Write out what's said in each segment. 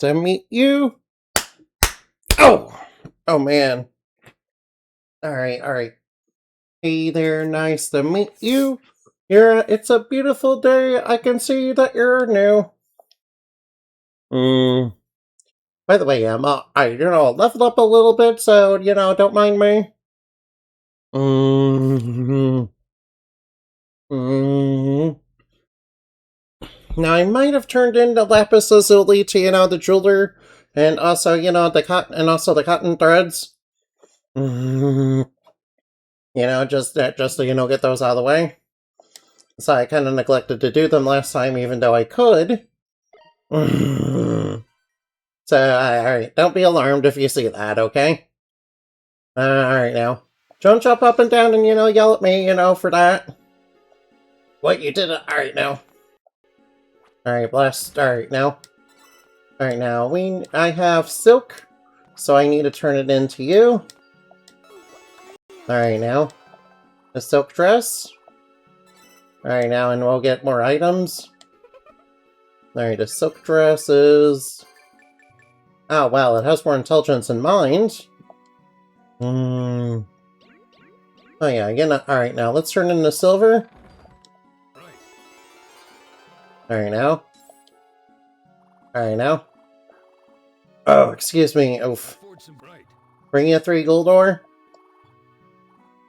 to meet you. Oh! Oh, man. Alright. Hey there, nice to meet you. It's a beautiful day. I can see that you're new. By the way, I leveled up a little bit, so, don't mind me. Now, I might have turned into Lapis Lazuli to, the jeweler, and also, the cotton threads. Just to, get those out of the way. So I kind of neglected to do them last time, even though I could. So, alright, don't be alarmed if you see that, okay? Alright now. Don't jump up and down and, yell at me, for that. What, you did it? Alright now. Alright, blast. Alright now. Alright now, I have silk, so I need to turn it into you. Alright now. A silk dress. Alright now, and we'll get more items. Alright, a silk dress is... Oh, wow, it has more intelligence than mind. Oh yeah, alright now, let's turn into silver. Alright now. Alright now. Oh, excuse me, oof. Bring you 3 gold ore.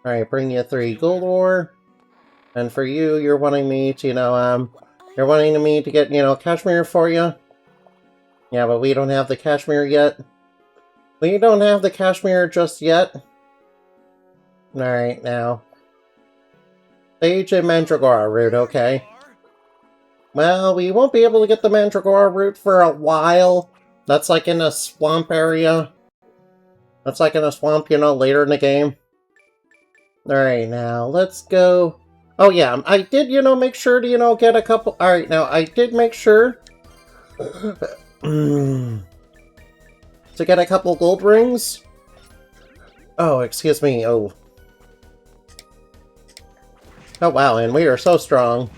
Alright, bring you 3 gold ore. And for you, you're wanting me to, you're wanting me to get, cashmere for you. Yeah, but we don't have the cashmere yet. We don't have the cashmere just yet. Alright, now. Sage and Mandragora root, okay. Well, we won't be able to get the Mandragora root for a while. That's like in a swamp area. That's like in a swamp, later in the game. Alright, now, let's go... Oh yeah, I did, make sure to, get a couple... Alright, now, I did make sure... to get a couple gold rings. Oh, excuse me, oh. Oh wow, and we are so strong.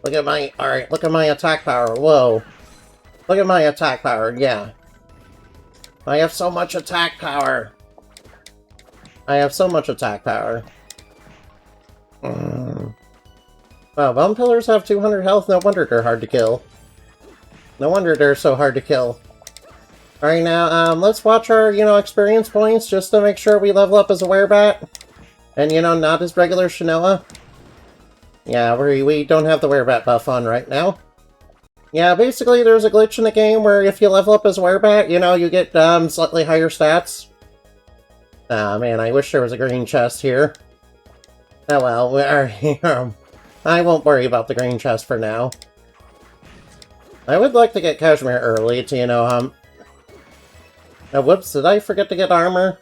Look at my... Alright, look at my attack power, whoa. Look at my attack power, yeah. I have so much attack power. I have so much attack power. Wow, Bone Pillars have 200 health, no wonder they're hard to kill. No wonder they're so hard to kill. Alright now, let's watch our, experience points, just to make sure we level up as a werebat. And, not as regular Shinoa. Yeah, we don't have the werebat buff on right now. Yeah, basically there's a glitch in the game where if you level up as a werebat, you get, slightly higher stats. Ah, man, I wish there was a green chest here. Oh well, I won't worry about the green chest for now. I would like to get cashmere early to, Oh, whoops, did I forget to get armor?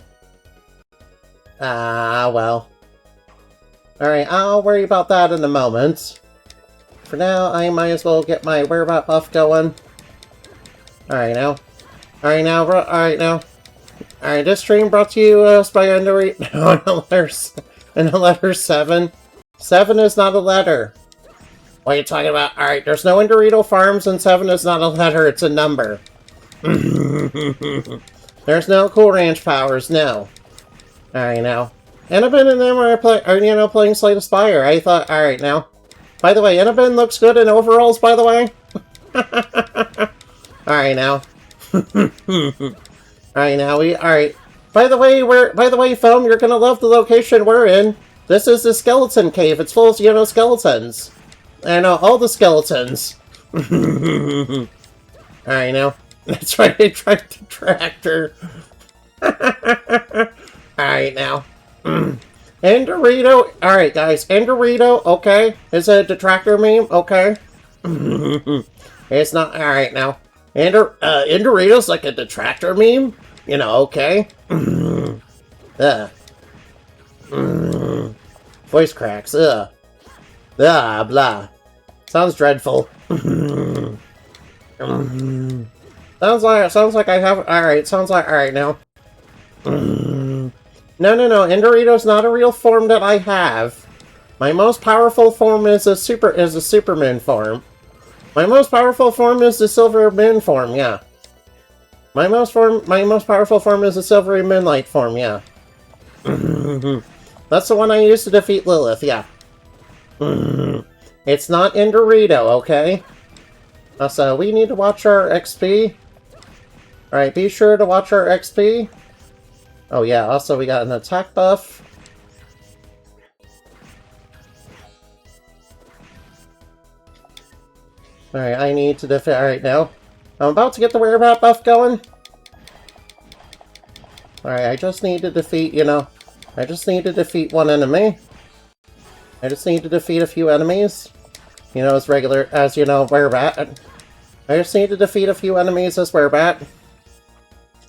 Ah, well. Alright, I'll worry about that in a moment. For now, I might as well get my werebat buff going. Alright now. Alright now, Alright, this stream brought to you by in the letter 7. 7 is not a letter. What are you talking about? Alright, there's no Endorito farms and 7 is not a letter, it's a number. There's no Cool Ranch powers, no. Alright now. Annabin and them are playing Slay the Spire. I thought, alright now. By the way, Annabin looks good in overalls, by the way. Alright now. Alright now, alright. By the way, Foam, you're gonna love the location we're in. This is the skeleton cave. It's full of, skeletons. I know, all the skeletons. Alright now. That's right, I tried to tractor. Alright now. Endorito. Alright guys, Endorito, okay. Is it a detractor meme? Okay. It's not. Alright now. Endorito's like a detractor meme? Okay. Voice cracks, blah. Sounds dreadful. Sounds like I have... Alright, sounds like... Alright, now. No. Endorito's not a real form that I have. My most powerful form is a Superman form. My most powerful form is the Silver Moon form, yeah. My most powerful form is the Silvery Moonlight form, yeah. That's the one I used to defeat Lilith, yeah. It's not in Dorito, okay? Also, we need to watch our XP. Alright, be sure to watch our XP. Oh yeah, also we got an attack buff. Alright, I need to defeat... Alright, now. I'm about to get the Werebat buff going. Alright, I just need to defeat, I just need to defeat one enemy. I just need to defeat a few enemies. As regular, as, Werebat. I just need to defeat a few enemies as Werebat.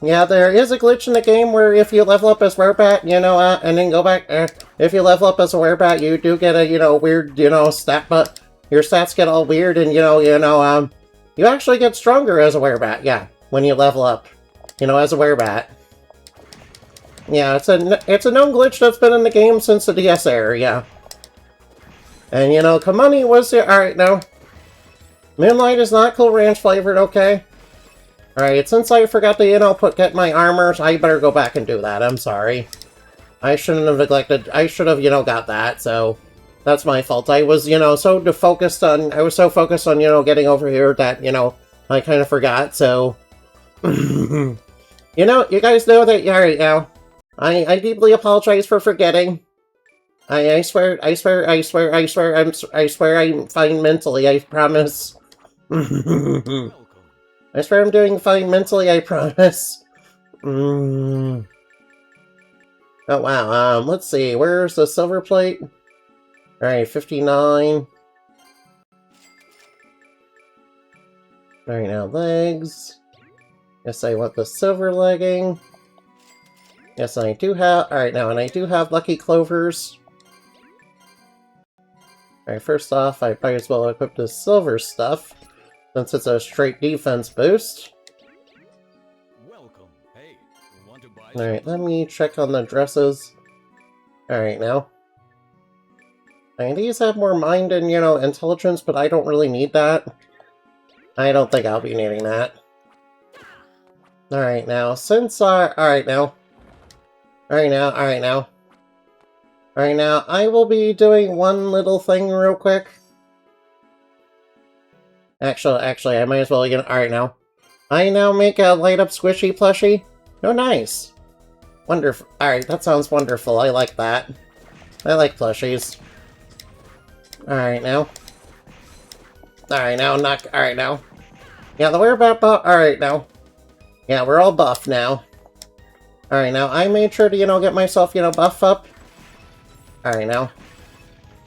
Yeah, there is a glitch in the game where if you level up as Werebat, and then go back, if you level up as a Werebat, you do get a, weird, stat, but your stats get all weird, and, you actually get stronger as a Werebat, yeah, when you level up, as a Werebat. Yeah, it's a known glitch that's been in the game since the DS era, yeah. And, Kamani was the... Alright, now. Moonlight is not Cool Ranch flavored, okay? Alright, since I forgot to, get my armors, I better go back and do that. I'm sorry. I shouldn't have neglected... I should have, got that, so... That's my fault. I was, so focused on... I was so focused on, getting over here that, I kind of forgot, so... you guys know that... Alright, now. I deeply apologize for forgetting. I swear I'm fine mentally, I promise. I swear I'm doing fine mentally, I promise. Oh wow, let's see, where's the silver plate? Alright, 59. Alright, now legs. Yes, I want the silver legging. Yes, I do have... Alright, now, and I do have Lucky Clovers. Alright, first off, I might as well equip the silver stuff, since it's a straight defense boost. Alright, let me check on the dresses. Alright, now. I these have more mind and, intelligence, but I don't really need that. I don't think I'll be needing that. Alright, now, since Alright, now. Alright now, alright now. Alright now, I will be doing one little thing real quick. Actually, I might as well, alright now. I now make a light-up squishy plushie. Oh, nice. Wonderful. Alright, that sounds wonderful. I like that. I like plushies. Alright now. Alright now, alright now. Yeah, the Werebat buff. Alright now. Yeah, we're all buff now. Alright, now, I made sure to, get myself, buff up. Alright, now.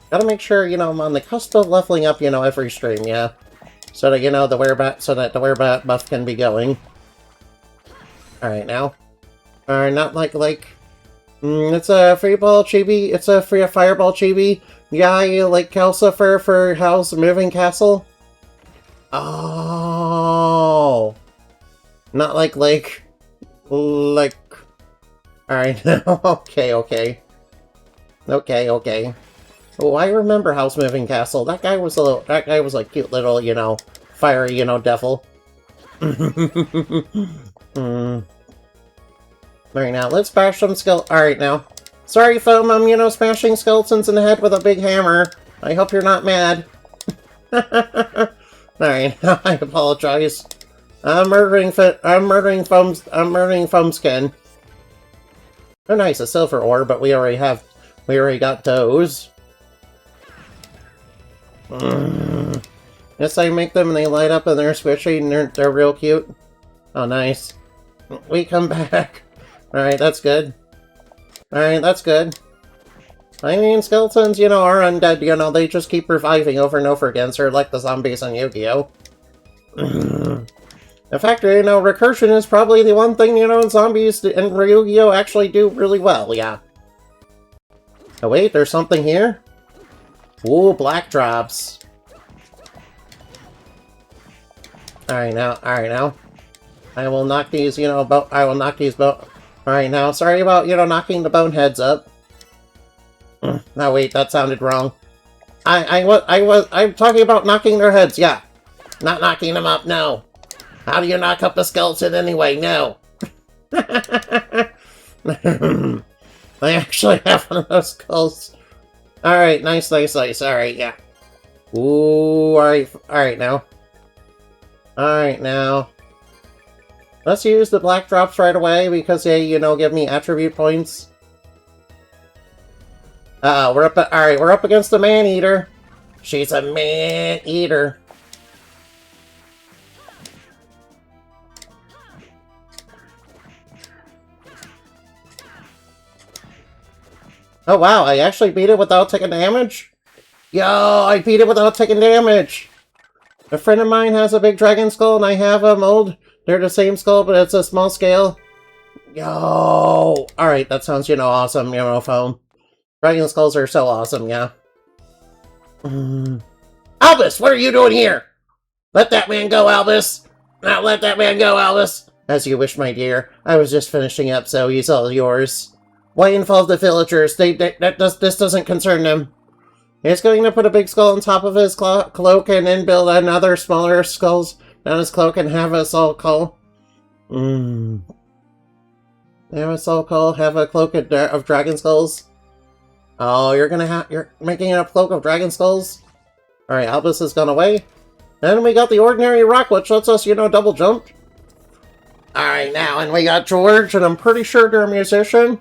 Gotta make sure, I'm on the cusp of leveling up, every stream, yeah. So that, the Werebat buff can be going. Alright, now. Not it's a free ball chibi, it's a free fireball chibi. Yeah, you like Calcifer for Howl's Moving Castle? Oh. Not like... Alright, okay. Okay. Oh, I remember Howl's Moving Castle. That guy was a cute little, fiery, devil. Alright, now, let's bash some Alright, now. Sorry, Foam, I'm, smashing skeletons in the head with a big hammer. I hope you're not mad. Alright, I apologize. I'm murdering Foamskin. Oh nice, a silver ore, but we already got those. Yes, I make them and they light up and they're squishy and they're real cute. Oh nice. We come back. Alright, that's good. Alright, that's good. I mean, skeletons, are undead, they just keep reviving over and over again, sort of like the zombies on Yu-Gi-Oh! In fact, recursion is probably the one thing, zombies and Yu-Gi-Oh! Actually do really well, yeah. Oh wait, there's something here? Ooh, black drops. Alright now. I will knock these, Alright now, sorry about, knocking the boneheads up. No, wait, that sounded wrong. I'm talking about knocking their heads, yeah. Not knocking them up, no. How do you knock up a skeleton anyway? No. I actually have one of those skulls. Alright, nice. Alright, yeah. Ooh, alright now. Alright now. Let's use the black drops right away because they, give me attribute points. We're up against the man-eater. She's a man-eater. Oh wow, I actually beat it without taking damage? Yo, I beat it without taking damage! A friend of mine has a big dragon skull and I have a mold. They're the same skull, but it's a small scale. Yo! Alright, that sounds, awesome, foam. Dragon skulls are so awesome, yeah. Albus, what are you doing here? Let that man go, Albus! Now let that man go, Albus! As you wish, my dear. I was just finishing up, so he's all yours. Why involve the villagers? This doesn't concern them. He's going to put a big skull on top of his cloak and then build another smaller skulls on his cloak and have us all call. Have us all call, have a cloak of dragon skulls. Oh, you're making a cloak of dragon skulls? Alright, Albus has gone away. And we got the ordinary rock, which lets us, double jump. Alright, now, and we got George, and I'm pretty sure they're a musician.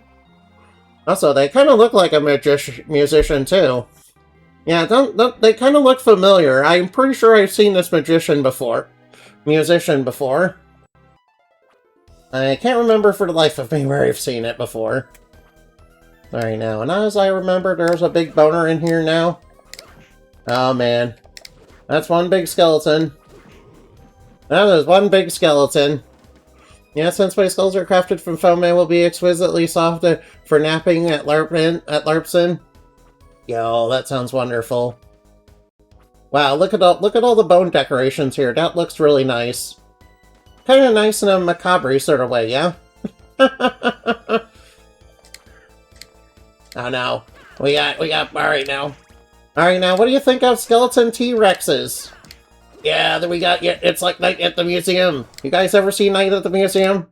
Also, they kind of look like a musician, too. Yeah, they kind of look familiar. I'm pretty sure I've seen this musician before. I can't remember for the life of me where I've seen it before. Alright, now, and as I remember, there's a big boner in here now. Oh, man. That's one big skeleton. That is one big skeleton. Yeah, since my skulls are crafted from foam, they will be exquisitely soft for napping at Larpson. Yo, that sounds wonderful. Wow, look at all the bone decorations here. That looks really nice. Kind of nice in a macabre sort of way, yeah? Oh no. We got, alright now. Alright now, what do you think of skeleton T-Rexes? Yeah, then we got, it's like Night at the Museum. You guys ever see Night at the Museum?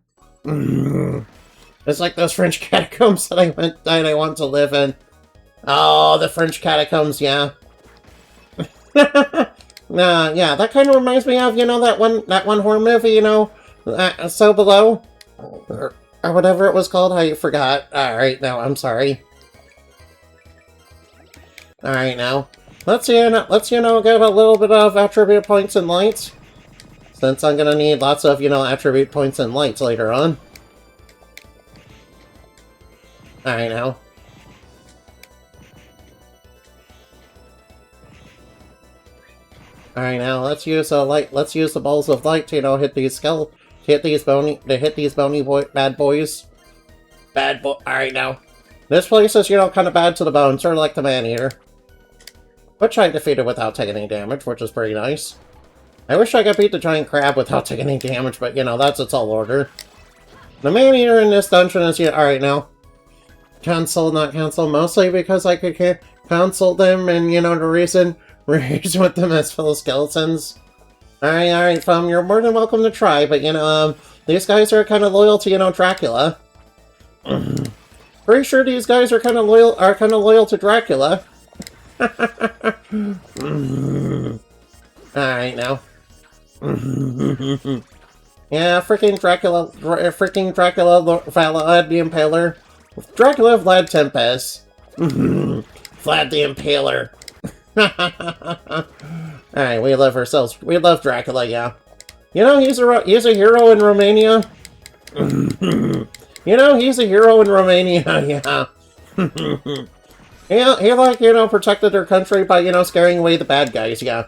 It's like those French catacombs that I want to live in. Oh, the French catacombs, yeah. Yeah, that kind of reminds me of, that one horror movie, So Below? Or whatever it was called, I forgot. Alright, now, I'm sorry. Alright, now. Let's get a little bit of attribute points and lights. Since I'm gonna need lots of, attribute points and lights later on. Alright, now. Alright, now let's use the balls of light to, hit these bony bad boys. Alright, now. This place is, kind of bad to the bone, sort of like the man-eater. Which I defeated without taking any damage, which is pretty nice. I wish I could beat the giant crab without taking any damage, but, that's a tall order. The man-eater in this dungeon is, alright now. Cancel, not cancel, mostly because I could cancel them, and, the reason with them as fellow skeletons. Alright, fam, you're more than welcome to try, but, these guys are kind of loyal to, Dracula. Pretty sure these guys are kind of loyal to Dracula. Alright, now. Yeah, freaking Dracula, Vlad the Impaler. Dracula Vlad Tempest. Vlad the Impaler. Alright, we love Dracula, yeah. He's a hero in Romania. He's a hero in Romania, yeah. He protected their country by, scaring away the bad guys, yeah.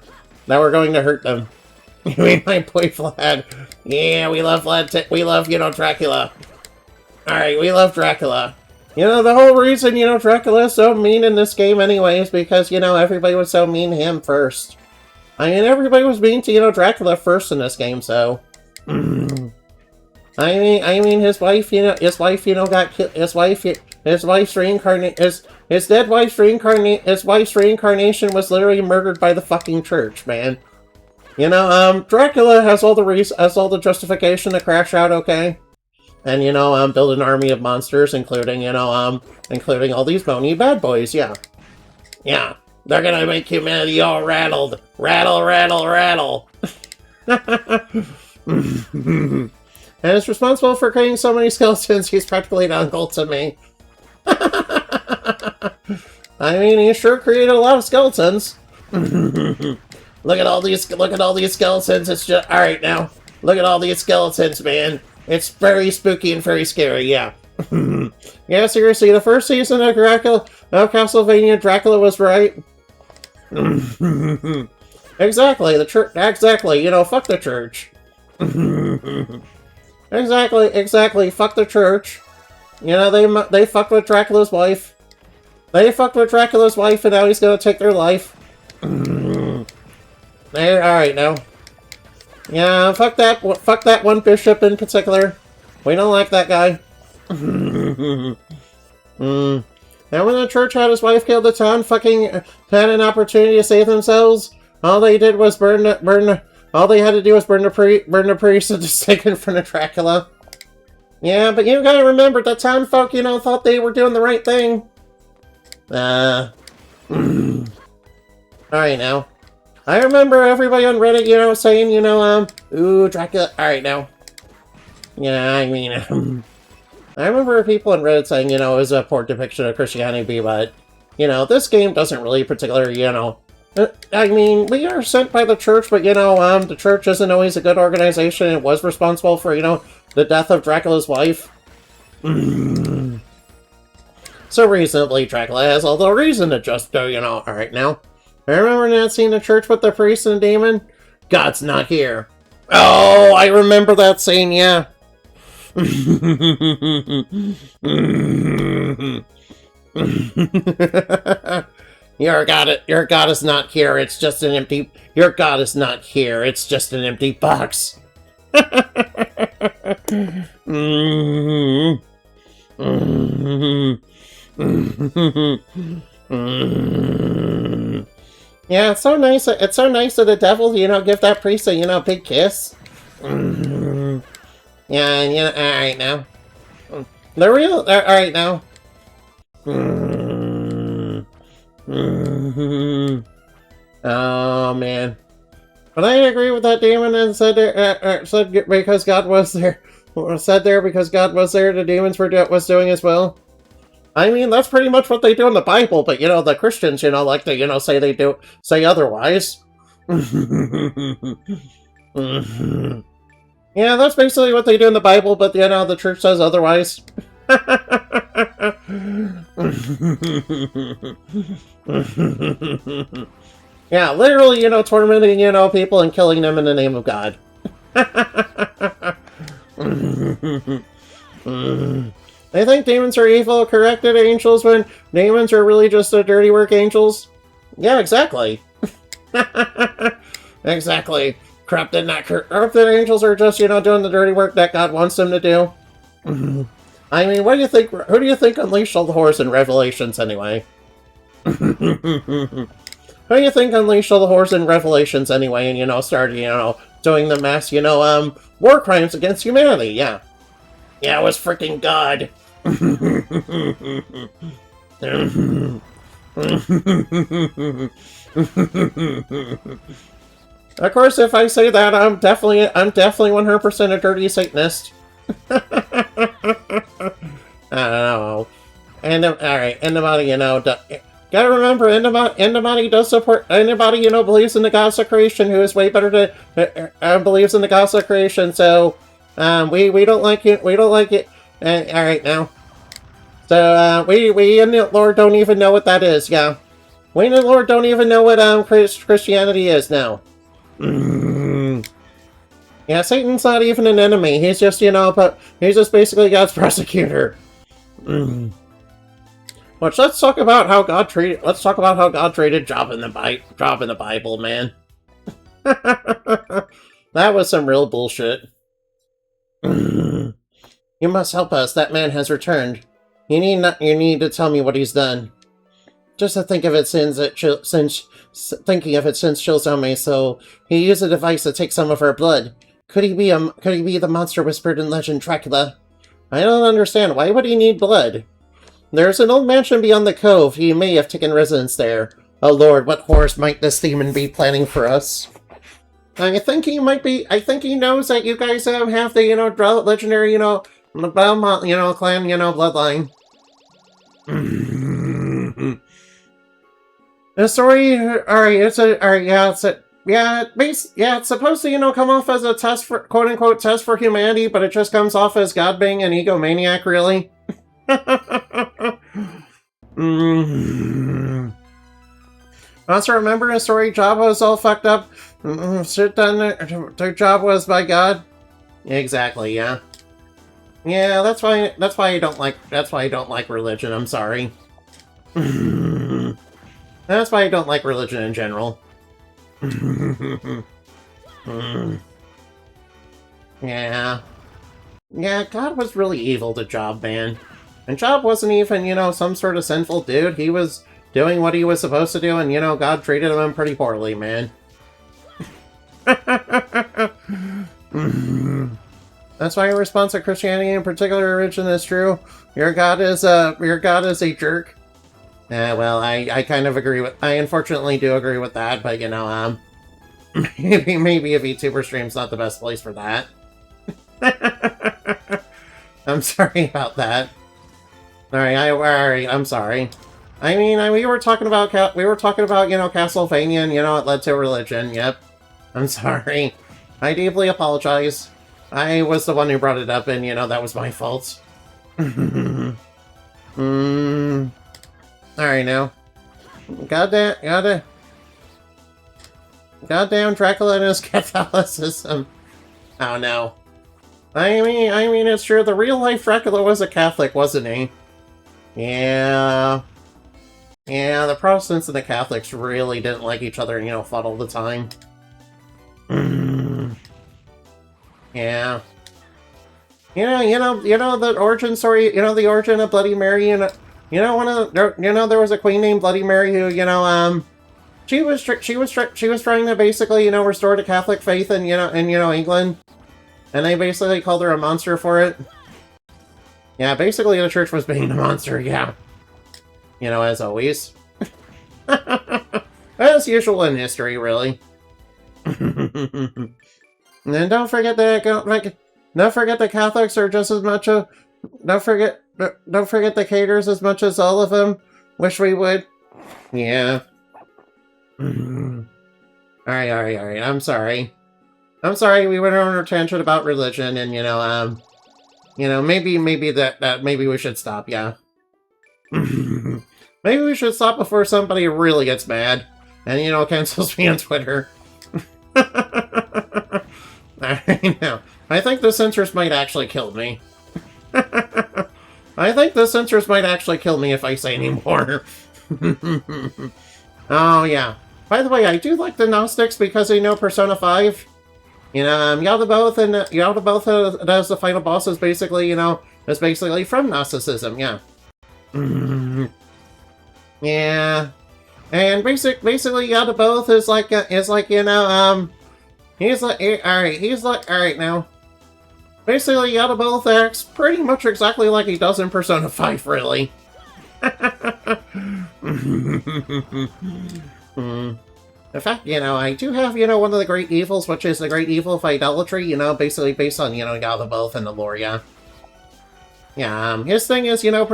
Now we're going to hurt them. My boy Vlad. Yeah, we love Vlad, we love, Dracula. Alright, we love Dracula. The whole reason, Dracula is so mean in this game anyways, because, everybody was so mean to him first. I mean, everybody was mean to, Dracula first in this game, so... I mean, his wife, got killed, his wife's reincarnation was literally murdered by the fucking church, man. You know, Dracula has all the justification to crash out, okay? And, you know, build an army of monsters, including, you know, including all these bony bad boys, yeah. Yeah, they're gonna make humanity all rattled. Rattle, rattle, rattle. And is responsible for creating so many skeletons, he's practically an uncle to me. I mean, he sure created a lot of skeletons. Look at all these skeletons, it's just... Alright now, look at all these skeletons, man. It's very spooky and very scary, yeah. Yeah, seriously, the first season of Castlevania, Dracula was right. Exactly, the church... Exactly, you know, fuck the church. Exactly, fuck the church. You know, they fucked with Dracula's wife. They fucked with Dracula's wife, and now he's gonna take their life. Alright now. Yeah, fuck that one bishop in particular. We don't like that guy. And when the church had his wife killed, the town fucking had an opportunity to save themselves. All they did was all they had to do was burn the priest at the stake in front of Dracula. Yeah, but you gotta remember, the town folk, you know, thought they were doing the right thing. Alright now. I remember everybody on Reddit, you know, saying, you know, ooh, Dracula. Alright now. Yeah, I mean, I remember people on Reddit saying, you know, it was a poor depiction of Christianity, but, you know, this game doesn't really particularly, you know, I mean, we are sent by the church, but, you know, the church isn't always a good organization. It was responsible for, you know, the death of Dracula's wife. So reasonably, Dracula has all the reason to just go, you know, alright now. I remember not seeing the church with the priest and the demon. God's not here. Oh, I remember that scene, yeah. Your God is not here. It's just an empty... Your God is not here. It's just an empty box. Yeah, it's so nice. It's so nice of the devil, you know, give that priest a, you know, big kiss. Yeah, and, you know, alright now. Alright now. Oh, man. But I agree with that demon and said because God was there. Said there because God was there, the demons was doing as well. I mean, that's pretty much what they do in the Bible, but, you know, the Christians, you know, like to, you know, say otherwise. Yeah, that's basically what they do in the Bible, but, you know, the church says otherwise. Yeah, literally, you know, tormenting, you know, people and killing them in the name of God. They think demons are evil, corrected angels, when demons are really just a dirty work angels? Yeah, exactly. Exactly. Corrupted angels are just, you know, doing the dirty work that God wants them to do. I mean, what do you think? Who do you think unleashed all the horrors in Revelations, anyway? Who do you think unleashed all the horrors in Revelations, anyway, and, you know, started, you know, doing the mass, you know, war crimes against humanity, yeah. Yeah, it was freaking God. Of course, if I say that, I'm definitely 100% a dirty Satanist. I don't know. And alright, anybody, you know, gotta remember, anybody does support, anybody, you know, believes in the gods of creation, who is way better to, believes in the gods of creation, so, we don't like it, alright now. So, we and the Lord don't even know what that is, yeah. We and the Lord don't even know what, Christianity is now. Yeah, Satan's not even an enemy, he's just, you know, he's just basically God's prosecutor. Which, let's talk about how God treated Job in the Bible, man. That was some real bullshit. You must help us. That man has returned. You need to tell me what he's done. Just to think of it thinking of it since chills on me, so he used a device to take some of her blood. Could he be the monster whispered in legend Dracula? I don't understand. Why would he need blood? There's an old mansion beyond the cove. He may have taken residence there. Oh lord, what horrors might this demon be planning for us? I think he knows that you guys have the, legendary, clan, bloodline. The story, it's supposed to, come off as a test for, quote-unquote, test for humanity, but it just comes off as God being an egomaniac, really. Also, remember in the story, Job was all fucked up? Shit done, their job was by God? Exactly, yeah. Yeah, that's why I don't like religion, I'm sorry. That's why I don't like religion in general. Yeah. Yeah, God was really evil to Job, man. And Job wasn't even, some sort of sinful dude. He was doing what he was supposed to do, and, God treated him pretty poorly, man. That's why your response to Christianity, in particular religion, is true. Your God is a jerk. Well, I kind of agree with... I unfortunately do agree with that, but, maybe a VTuber stream's not the best place for that. I'm sorry about that. Alright, I'm sorry. I mean, we were talking about, Castlevania, and, it led to religion, yep. I'm sorry. I deeply apologize. I was the one who brought it up, and, that was my fault. Alright, now. Goddamn Dracula and his Catholicism. Oh, no. I mean, it's true, the real-life Dracula was a Catholic, wasn't he? Yeah. Yeah, the Protestants and the Catholics really didn't like each other and, fought all the time. Yeah. The origin story, the origin of Bloody Mary, and, there was a queen named Bloody Mary who, she was trying to basically, restore the Catholic faith in, England. And they basically called her a monster for it. Yeah, basically the church was being the monster, yeah. As always. As usual in history, really. And then don't forget the Catholics are just as much a... Don't forget the caters as much as all of them. Wish we would. Yeah. Alright, I'm sorry. I'm sorry, we went on a tangent about religion, and, maybe we should stop, yeah. Maybe we should stop before somebody really gets mad, and, cancels me on Twitter. I know. I think the censors might actually kill me. I think the censors might actually kill me if I say any more. Oh, yeah. By the way, I do like the Gnostics because they know Persona 5. Yaldabaoth as the final boss is basically, is basically from Gnosticism, yeah. Yeah. And basically Yaldabaoth is like, alright now. Basically Yaldabaoth acts pretty much exactly like he does in Persona 5, really. In fact, I do have, one of the great evils, which is the great evil of idolatry, basically based on, Yaldabaoth and the lore, yeah. Yeah, his thing is, he even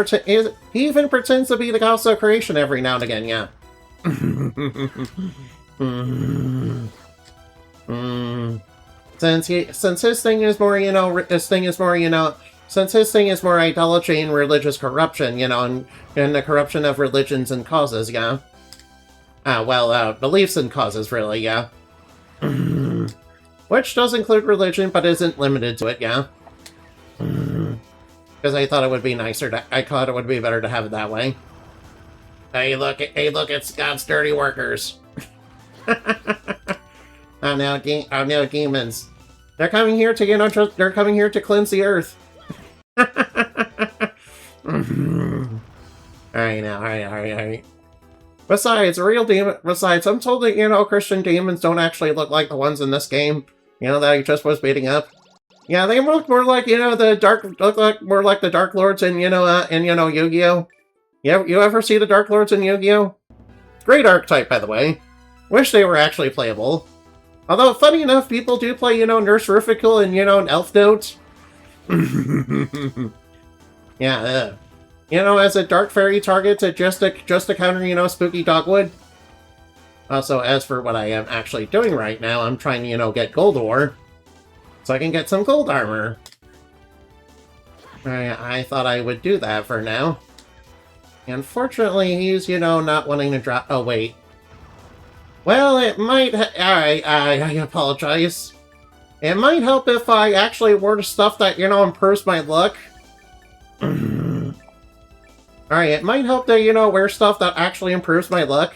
pretends to be the goddess of creation every now and again, yeah. Since his thing is more, since his thing is more idolatry and religious corruption, and the corruption of religions and causes, yeah. Beliefs and causes, really, yeah. Which does include religion, but isn't limited to it, yeah. Because I thought it would be I thought it would be better to have it that way. Hey, look, it's God's dirty workers. Oh no, demons. They're coming here to, they're coming here to cleanse the earth. Alright now, alright. Besides, I'm told that, you know, Christian demons don't actually look like the ones in this game, you know, that I just was beating up. Yeah, they look more like, you know, more like the Dark Lords in, you know, Yu-Gi-Oh! You ever see the Dark Lords in Yu-Gi-Oh? Great archetype, by the way. Wish they were actually playable. Although, funny enough, people do play, you know, Nurse Ruffical and, you know, Elf Note. Yeah, you know, as a Dark Fairy target to just to counter, you know, Spooky Dogwood. Also, as for what I am actually doing right now, I'm trying to, you know, get Gold Ore. So I can get some gold armor. I thought I would do that for now. Unfortunately, he's, you know, not wanting to drop... Oh, wait. Well, it might... Alright, I apologize. It might help if I actually wore stuff that, you know, improves my luck. Alright, it might help to, you know, wear stuff that actually improves my luck.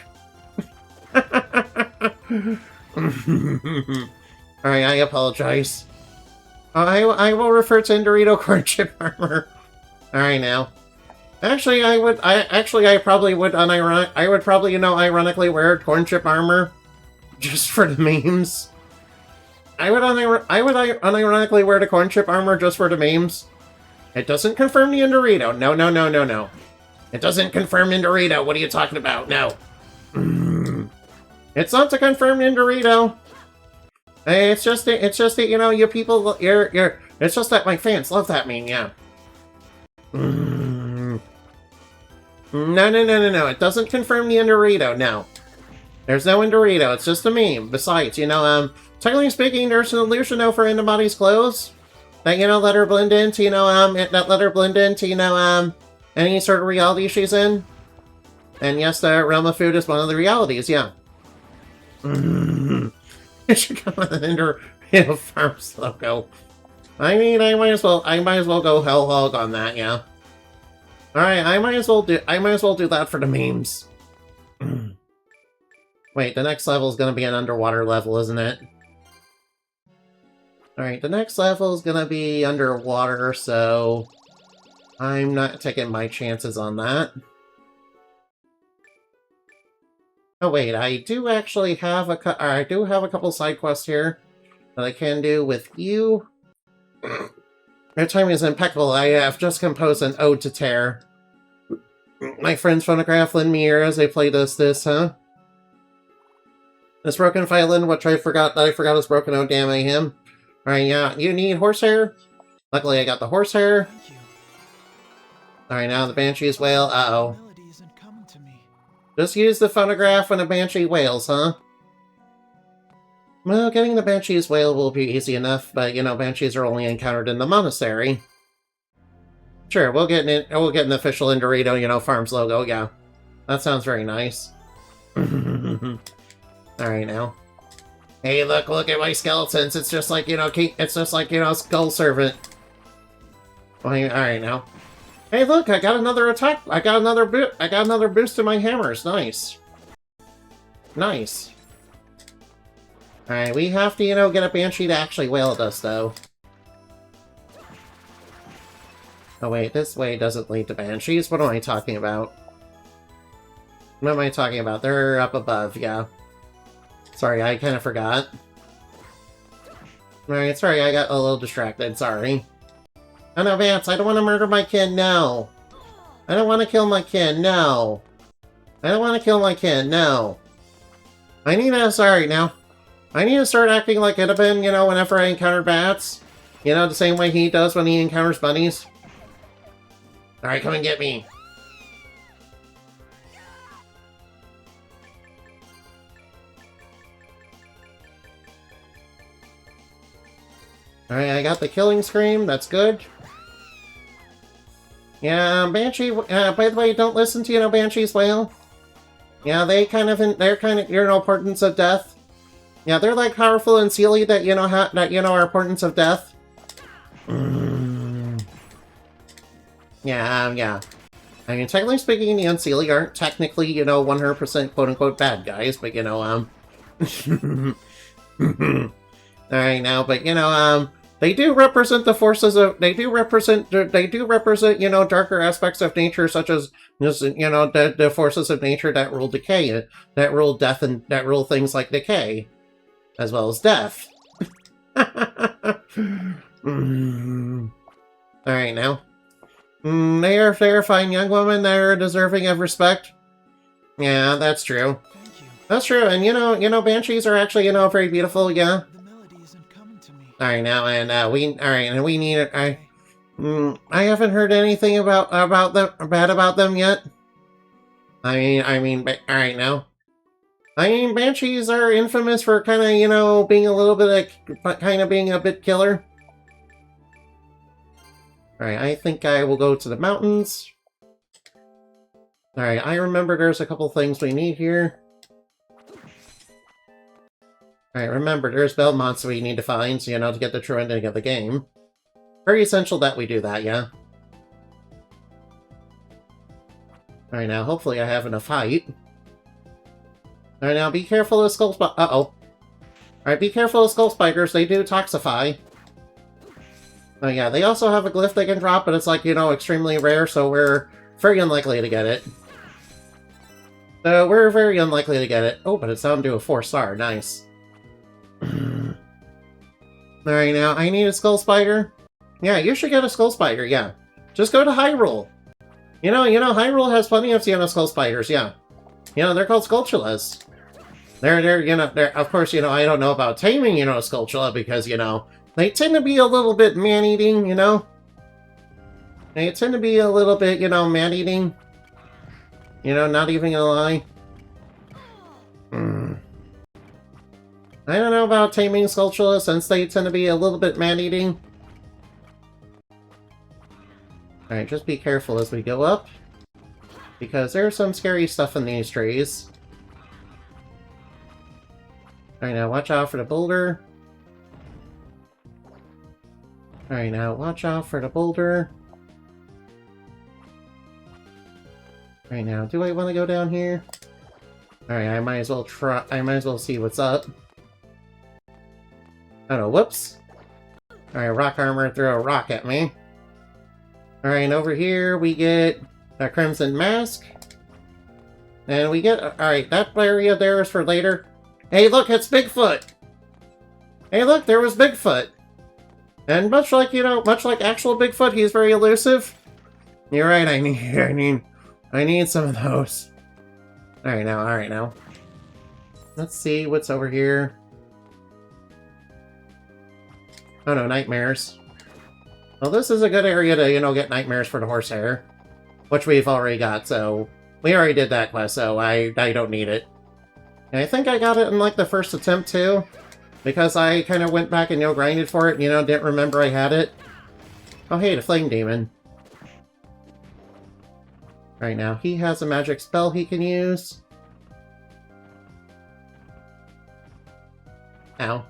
Alright, I apologize. I will refer to Dorito corn chip armor. Alright now. Actually, I would probably, you know, ironically wear corn chip armor. Just for the memes. I would unironically wear the corn chip armor just for the memes. It doesn't confirm the Dorito. No. It doesn't confirm the Dorito. What are you talking about? No. It's not to confirm the Dorito. It's just that, you know, you people, it's just that my fans love that meme, yeah. No, it doesn't confirm the Dorito, no. There's no Dorito, it's just a meme. Besides, you know, technically speaking, there's an illusion over anybody's clothes. That, you know, let her blend into, you know, any sort of reality she's in. And yes, the realm of food is one of the realities, yeah. It should come with an Dorito Farms logo. I mean, I might as well go hell hog on that, yeah. Alright, I might as well do that for the memes. Wait, the next level is gonna be an underwater level, isn't it? Alright, the next level is gonna be underwater, so I'm not taking my chances on that. Oh wait, I do actually have a couple side quests here that I can do with you. Your timing is impeccable. I have just composed an ode to Terror. My friend's phonograph lend me ear as I play this, huh? This broken violin, which I forgot is broken. Oh damn, I am. Alright, yeah, you need horsehair? Luckily I got the horsehair. Alright, now the Banshee's wail. Uh-oh. Just use the phonograph when a Banshee wails, huh? Well, getting the Banshee's wail will be easy enough, but, you know, Banshees are only encountered in the monastery. Sure, we'll get an official Dorito, you know, Farms logo, yeah. That sounds very nice. Alright now. Hey, look at my skeletons. It's just like, you know, Skull Servant. Alright now. Hey, look, I got another attack. I got another boost to my hammers. Nice. Nice. Alright, we have to, you know, get a Banshee to actually wail at us, though. Oh, wait, this way doesn't lead to Banshees? What am I talking about? What am I talking about? They're up above, yeah. Sorry, I kind of forgot. Alright, sorry, I got a little distracted, sorry. Oh no, Vance, I don't want to murder my kid, no! I don't want to kill my kid, no! I don't want to kill my kid, no! I need to start acting like Idabin, you know, whenever I encounter bats. You know, the same way he does when he encounters bunnies. Alright, come and get me. Alright, I got the killing scream, that's good. Yeah, Banshee, by the way, don't listen to, you know, Banshee's wail. Yeah, they're kind of, you know, portents of death. Yeah, they're like powerful and Sealy that, you know, are portents of death. Yeah. I mean, technically speaking, the Unseelie aren't technically, you know, 100% quote-unquote bad guys, but, you know, Alright now, but, you know, they do represent the forces of, they do represent, you know, darker aspects of nature, such as, you know, the forces of nature that rule decay, that rule death, and that rule things like decay, as well as death. Alright now. They are fine young women that are deserving of respect. Yeah, that's true. Thank you. That's true, and you know, banshees are actually, you know, very beautiful, yeah. The melody isn't coming to me. Alright now, and we need it. I haven't heard anything about them bad about them yet. Alright now. I mean, banshees are infamous for kind of, you know, being a little bit like, kind of being a bit killer. Alright, I think I will go to the mountains. Alright, I remember there's a couple things we need here. Alright, remember, there's Belmonts we need to find, so, you know, to get the true ending of the game. Very essential that we do that, yeah. Alright, now, hopefully I have enough height. Alright, now, be careful of skull spiders. Uh-oh. Alright, be careful of skull spiders, they do toxify. Oh yeah, they also have a glyph they can drop, but it's like, you know, extremely rare, so we're very unlikely to get it. So we're very unlikely to get it. Oh, but it's down to a 4-star, nice. Alright, now, I need a skull spider. Yeah, you should get a skull spider, yeah. Just go to Hyrule. You know, Hyrule has plenty of, you know, skull spiders, yeah. You know, they're called Skulltulas. Of course, you know, I don't know about taming, you know, a Skulltula, because, you know, they tend to be a little bit man-eating, you know? They tend to be a little bit, you know, man-eating. You know, not even gonna lie. I don't know about taming Skulltula, since they tend to be a little bit man-eating. Alright, just be careful as we go up. Because there's some scary stuff in these trees. Alright, now watch out for the boulder. Alright, now watch out for the boulder. Alright, now, do I want to go down here? Alright, I might as well try. I might as well see what's up. Oh no, whoops. Alright, rock armor threw a rock at me. Alright, and over here we get a Crimson Mask. And we get... Alright, that area there is for later. Hey, look, it's Bigfoot! Hey, look, there was Bigfoot! And much like, you know, much like actual Bigfoot, he's very elusive. You're right, I need some of those. Alright now. Let's see what's over here. Oh no, nightmares. Well, this is a good area to, you know, get nightmares for the horsehair. Which we've already got, so... We already did that quest, so I don't need it. And I think I got it in, like, the first attempt, too. Because I kind of went back and, you know, grinded for it, and, you know, didn't remember I had it. Oh, hey, the Flame Demon. Right now, he has a magic spell he can use. Ow.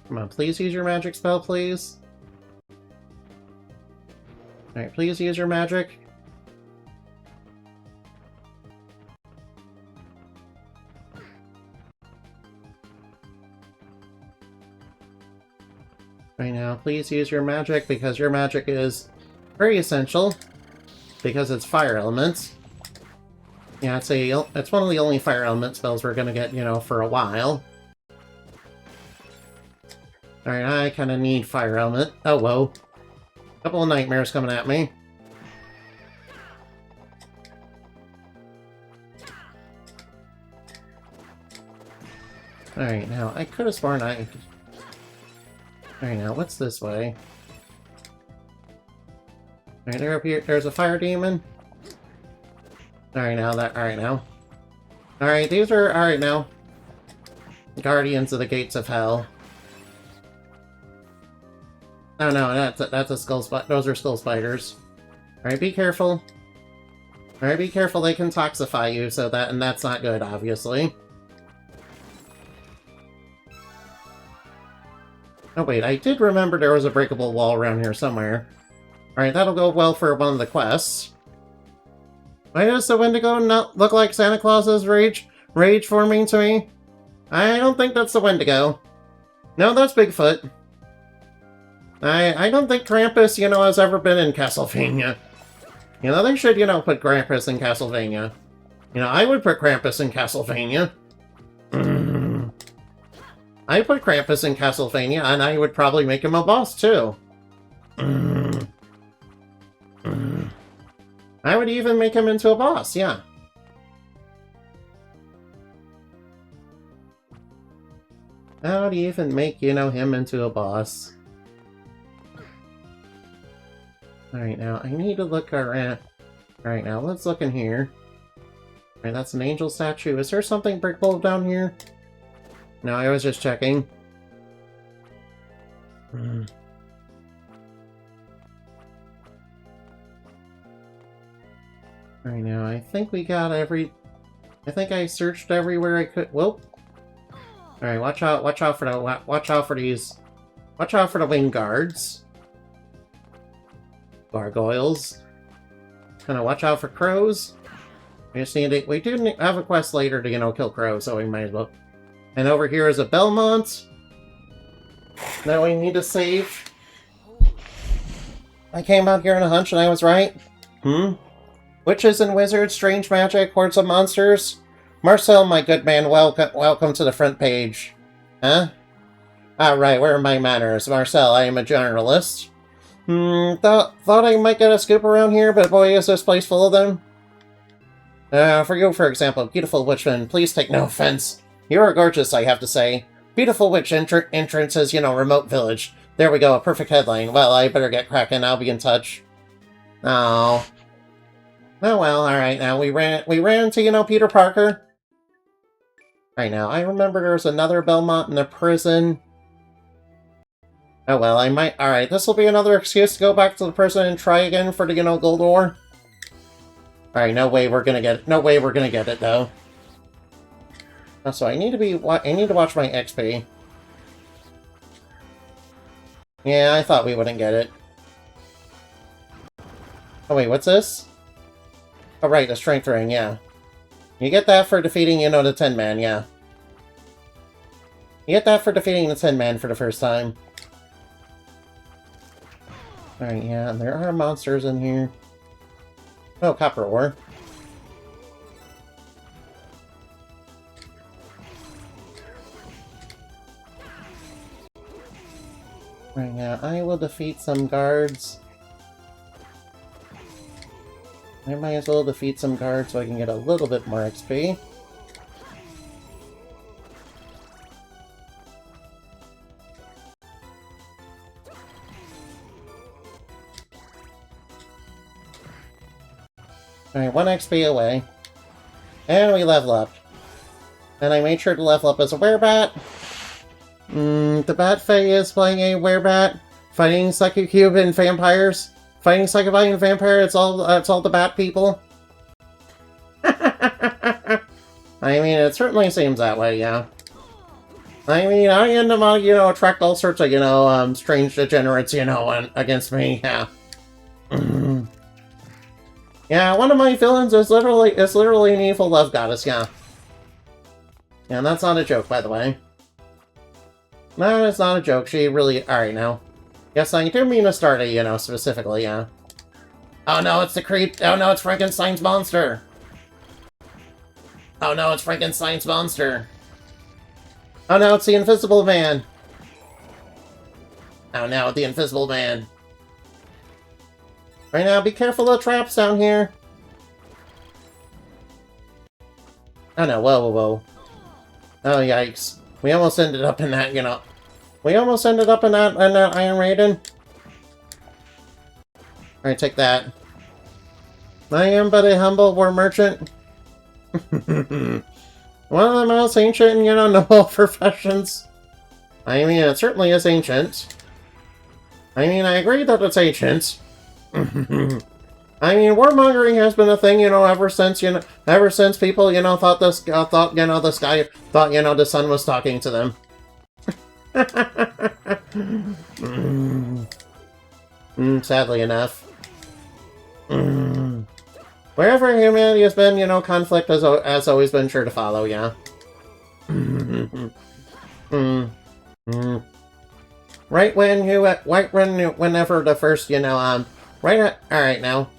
Come on, please use your magic spell, please. Alright, please use your magic. Right now, please use your magic, because your magic is very essential. Because it's fire elements. Yeah, it's one of the only fire element spells we're gonna get, you know, for a while. Alright, I kinda need fire element. Oh, whoa. Couple of nightmares coming at me. Alright, now, I could have sworn I... Alright, now, what's this way? Alright, they're up here. There's a fire demon. Alright, now. Alright, these are... Alright, now. Guardians of the Gates of Hell. Oh no, that's a skull spider. Those are skull spiders. Alright, be careful. Alright, be careful, they can toxify you, so that... And that's not good, obviously. Oh wait, I did remember there was a breakable wall around here somewhere. Alright, that'll go well for one of the quests. Why does the Wendigo not look like Santa Claus's rage forming to me? I don't think that's the Wendigo. No, that's Bigfoot. I don't think Krampus, has ever been in Castlevania. They should, put Krampus in Castlevania. I would put Krampus in Castlevania. I put Krampus in Castlevania, and I would probably make him a boss, too. I would even make him into a boss, yeah. I would even make, him into a boss. Alright, now, I need to look around. Alright, now, let's look in here. Alright, that's an angel statue. Is there something breakable down here? No, I was just checking. Alright, now, I think we got I think I searched everywhere I could. Whoa! Alright, watch out for the wing guards. Gargoyles. Kinda watch out for crows. We do have a quest later to, kill crows, so we might as well. And over here is a Belmont that we need to save. I came out here on a hunch and I was right. Witches and wizards, strange magic, hordes of monsters. Marcel, my good man, welcome to the front page. Huh? Alright, where are my manners? Marcel, I am a journalist. Thought I might get a scoop around here, but boy, is this place full of them. For you, for example, beautiful witchman, please take no offense. You are gorgeous, I have to say. Beautiful witch entrances, remote village. There we go, a perfect headline. Well, I better get cracking, I'll be in touch. Oh. Oh well, alright, now we ran into, Peter Parker. Right now, I remember there was another Belmont in the prison. Oh well, I might. Alright, this will be another excuse to go back to the prison and try again for the, gold ore. Alright, no way we're gonna get it. No way we're gonna get it, though. Also, I need to watch my XP. Yeah, I thought we wouldn't get it. Oh wait, what's this? Oh right, the strength ring, yeah. You get that for defeating, the Tin Man, yeah. You get that for defeating the Tin Man for the first time. Alright, yeah, and there are monsters in here. Oh, copper ore. Right now, I will defeat some guards. I might as well defeat some guards so I can get a little bit more XP. Alright, 1 XP away. And we level up. And I made sure to level up as a werebat. The Bat Fae is playing a werebat, fighting Psychocube and vampires. Fighting Psychobite and vampire, it's all the bat people. I mean, it certainly seems that way, yeah. I mean, I end up, attract all sorts of, strange degenerates, against me, yeah. Yeah, one of my villains is literally an evil love goddess, yeah. Yeah, and that's not a joke, by the way. No, it's not a joke, she really... Alright, now. Yes, I do mean Astartes, specifically, yeah. Oh no, it's the creep... Oh no, it's Frankenstein's monster! Oh no, it's Frankenstein's monster! Oh no, it's the Invisible Man! Oh no, the Invisible Man! Right now, be careful of traps down here! Oh no, whoa, whoa, whoa. Oh yikes. We almost ended up in that, We almost ended up in that Iron Maiden. Alright, take that. I am but a humble war merchant. One of the most ancient and, noble professions. I mean, it certainly is ancient. I mean, I agree that it's ancient. I mean, warmongering has been a thing, ever since people, thought the sun was talking to them. Sadly enough. Wherever humanity has been, conflict has always been sure to follow, yeah. whenever the first, alright now.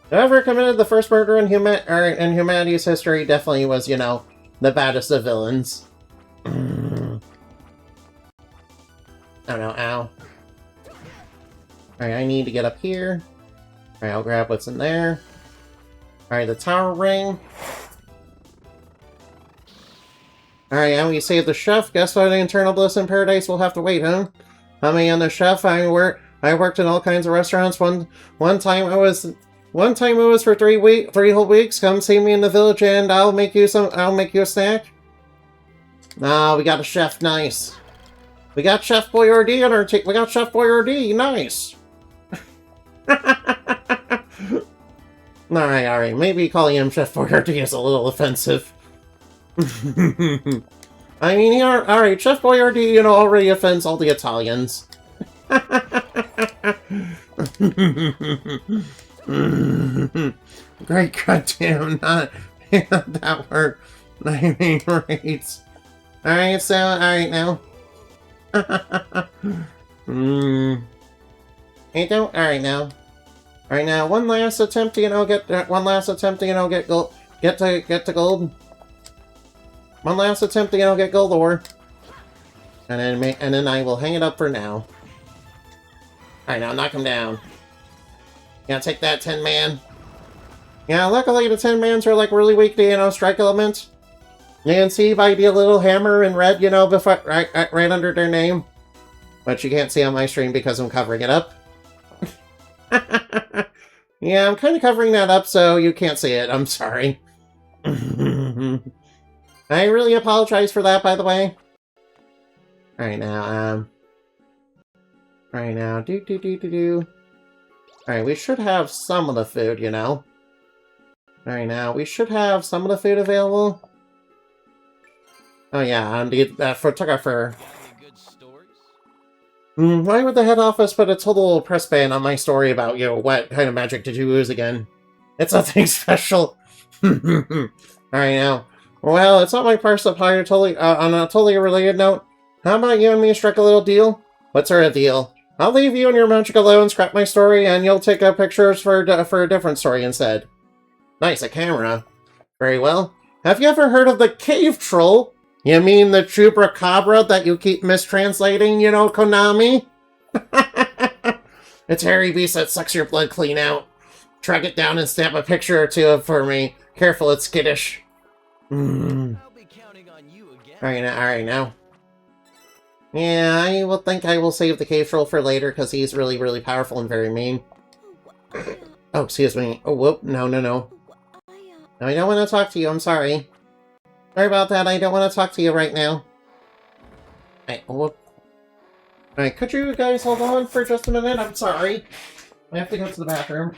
Whoever committed the first murder in humanity's history definitely was, the baddest of villains. Oh no, ow. Alright, I need to get up here. Alright, I'll grab what's in there. Alright, the tower ring. Alright, and we saved the chef. Guess what? Eternal bliss in paradise will have to wait, huh? Me and the chef, I worked in all kinds of restaurants. One time it was for 3 whole weeks. Come see me in the village and I'll make you a snack. Ah, we got a chef, nice. We got Chef Boyardee on our team. We got Chef Boyardee, nice. Alright. Maybe calling him Chef Boyardee is a little offensive. I mean, alright, Chef Boyardee, already offends all the Italians. Great goddamn, not that word. I mean, right. Alright, so, alright now. Hey, don't, alright now. Alright now, one last attempt to, get gold. Get to gold. One last attempt to, get gold ore. And then I will hang it up for now. Alright, now knock him down. Yeah, take that, Tin Man. Yeah, luckily the Tin Mans are, really weak to, strike element. You can see by the little hammer in red, before, right under their name. But you can't see on my stream because I'm covering it up. Yeah, I'm kind of covering that up so you can't see it. I'm sorry. I really apologize for that, by the way. Alright now, Alright, we should have some of the food, Alright, now, we should have some of the food available. Oh yeah, the photographer. Why would the head office put a total press ban on my story about, what kind of magic did you lose again? It's nothing special. Alright now. Well, it's not my personal pie, on a totally related note. How about you and me strike a little deal? What's our deal? I'll leave you and your magic alone, scrap my story, and you'll take pictures for a different story instead. Nice, a camera. Very well. Have you ever heard of the cave troll? You mean the chupacabra that you keep mistranslating, Konami? It's a hairy beast that sucks your blood clean out. Track it down and snap a picture or two for me. Careful, it's skittish. I'll be counting on you again. Alright now. Yeah, I will save the cave troll for later, because he's really, really powerful and very mean. Oh, excuse me. Oh, whoop. No. No, I don't want to talk to you, I'm sorry. Sorry about that, I don't want to talk to you right now. Alright, could you guys hold on for just a minute? I'm sorry. I have to go to the bathroom.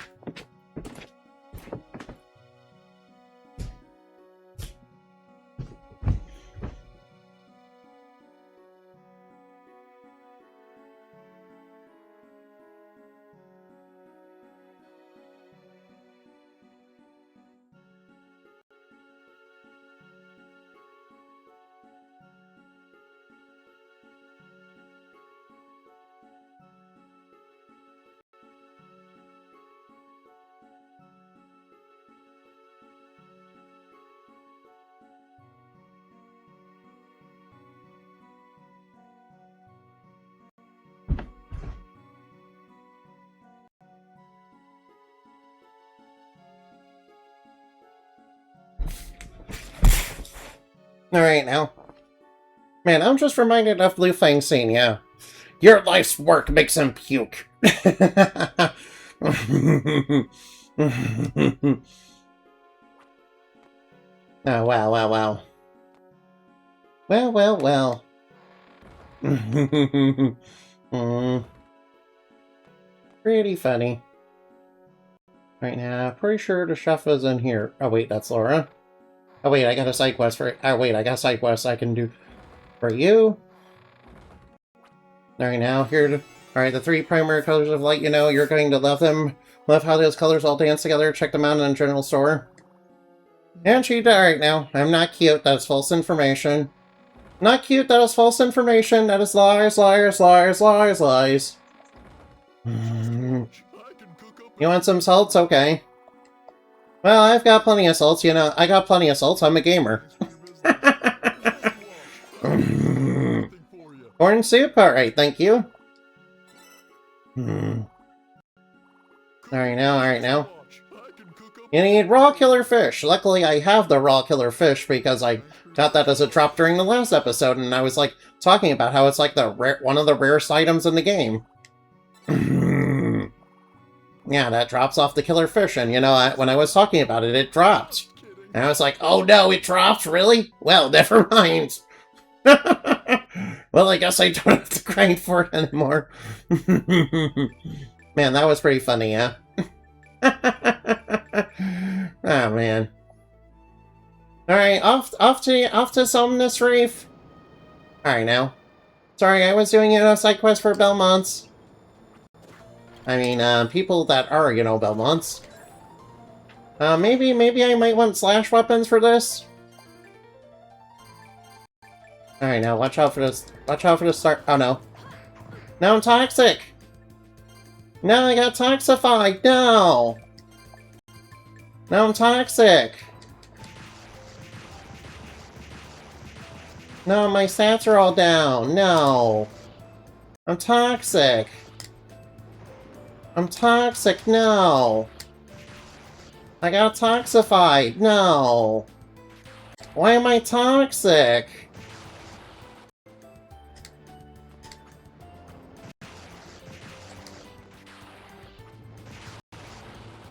Alright now. Man, I'm just reminded of Blue Fang scene, yeah. Your life's work makes him puke. Oh, wow. Well. Pretty funny. Right now, pretty sure the chef is in here. Oh wait, that's Laura. Oh wait, I got a side quest for... Oh wait, I got a side quest I can do for you. Alright, now, here... Alright, the 3 primary colors of light, you're going to love them. Love how those colors all dance together. Check them out in the general store. And she died right now. I'm not cute, that's false information. Not cute, that is false information. That is lies, liars, liars, liars, lies. You want some salts? Okay. Well, I've got plenty of salts, you know. I got plenty of salts. I'm a gamer. Corn soup? Alright, thank you. Alright now. You need raw killer fish. Luckily, I have the raw killer fish because I got that as a drop during the last episode, and I was, like, talking about how it's, like, one of the rarest items in the game. Yeah, that drops off the killer fish, and, you know, when I was talking about it, it dropped. And I was like, oh no, it dropped? Really? Well, never mind. Well, I guess I don't have to grind for it anymore. Man, that was pretty funny, yeah? Oh, man. Alright, off to Somnus Reef. Alright, now. Sorry, I was doing, you know, side quest for Belmonts. I mean, people that are, you know, Belmonts. Maybe I might want slash weapons for this. Alright, now, watch out for this. Watch out for the start. Oh, no. No, I'm toxic! No, I got toxified! No! No, I'm toxic! No, my stats are all down. No! I'm toxic! I'm toxic! No! I got toxified! No! Why am I toxic?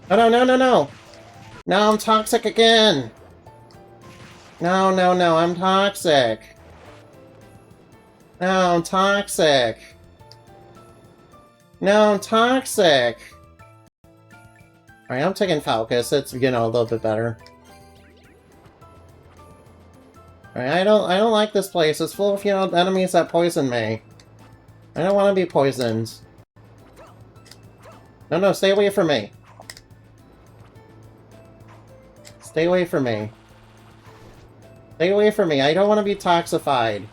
Oh, no, no, no, no! No, I'm toxic again! No, no, no, I'm toxic! No, I'm toxic! No, I'm toxic! Alright, I'm taking Falcus. It's, you know, a little bit better. Alright, I don't like this place. It's full of, you know, enemies that poison me. I don't want to be poisoned. No, no, stay away from me. Stay away from me. Stay away from me. I don't want to be toxified.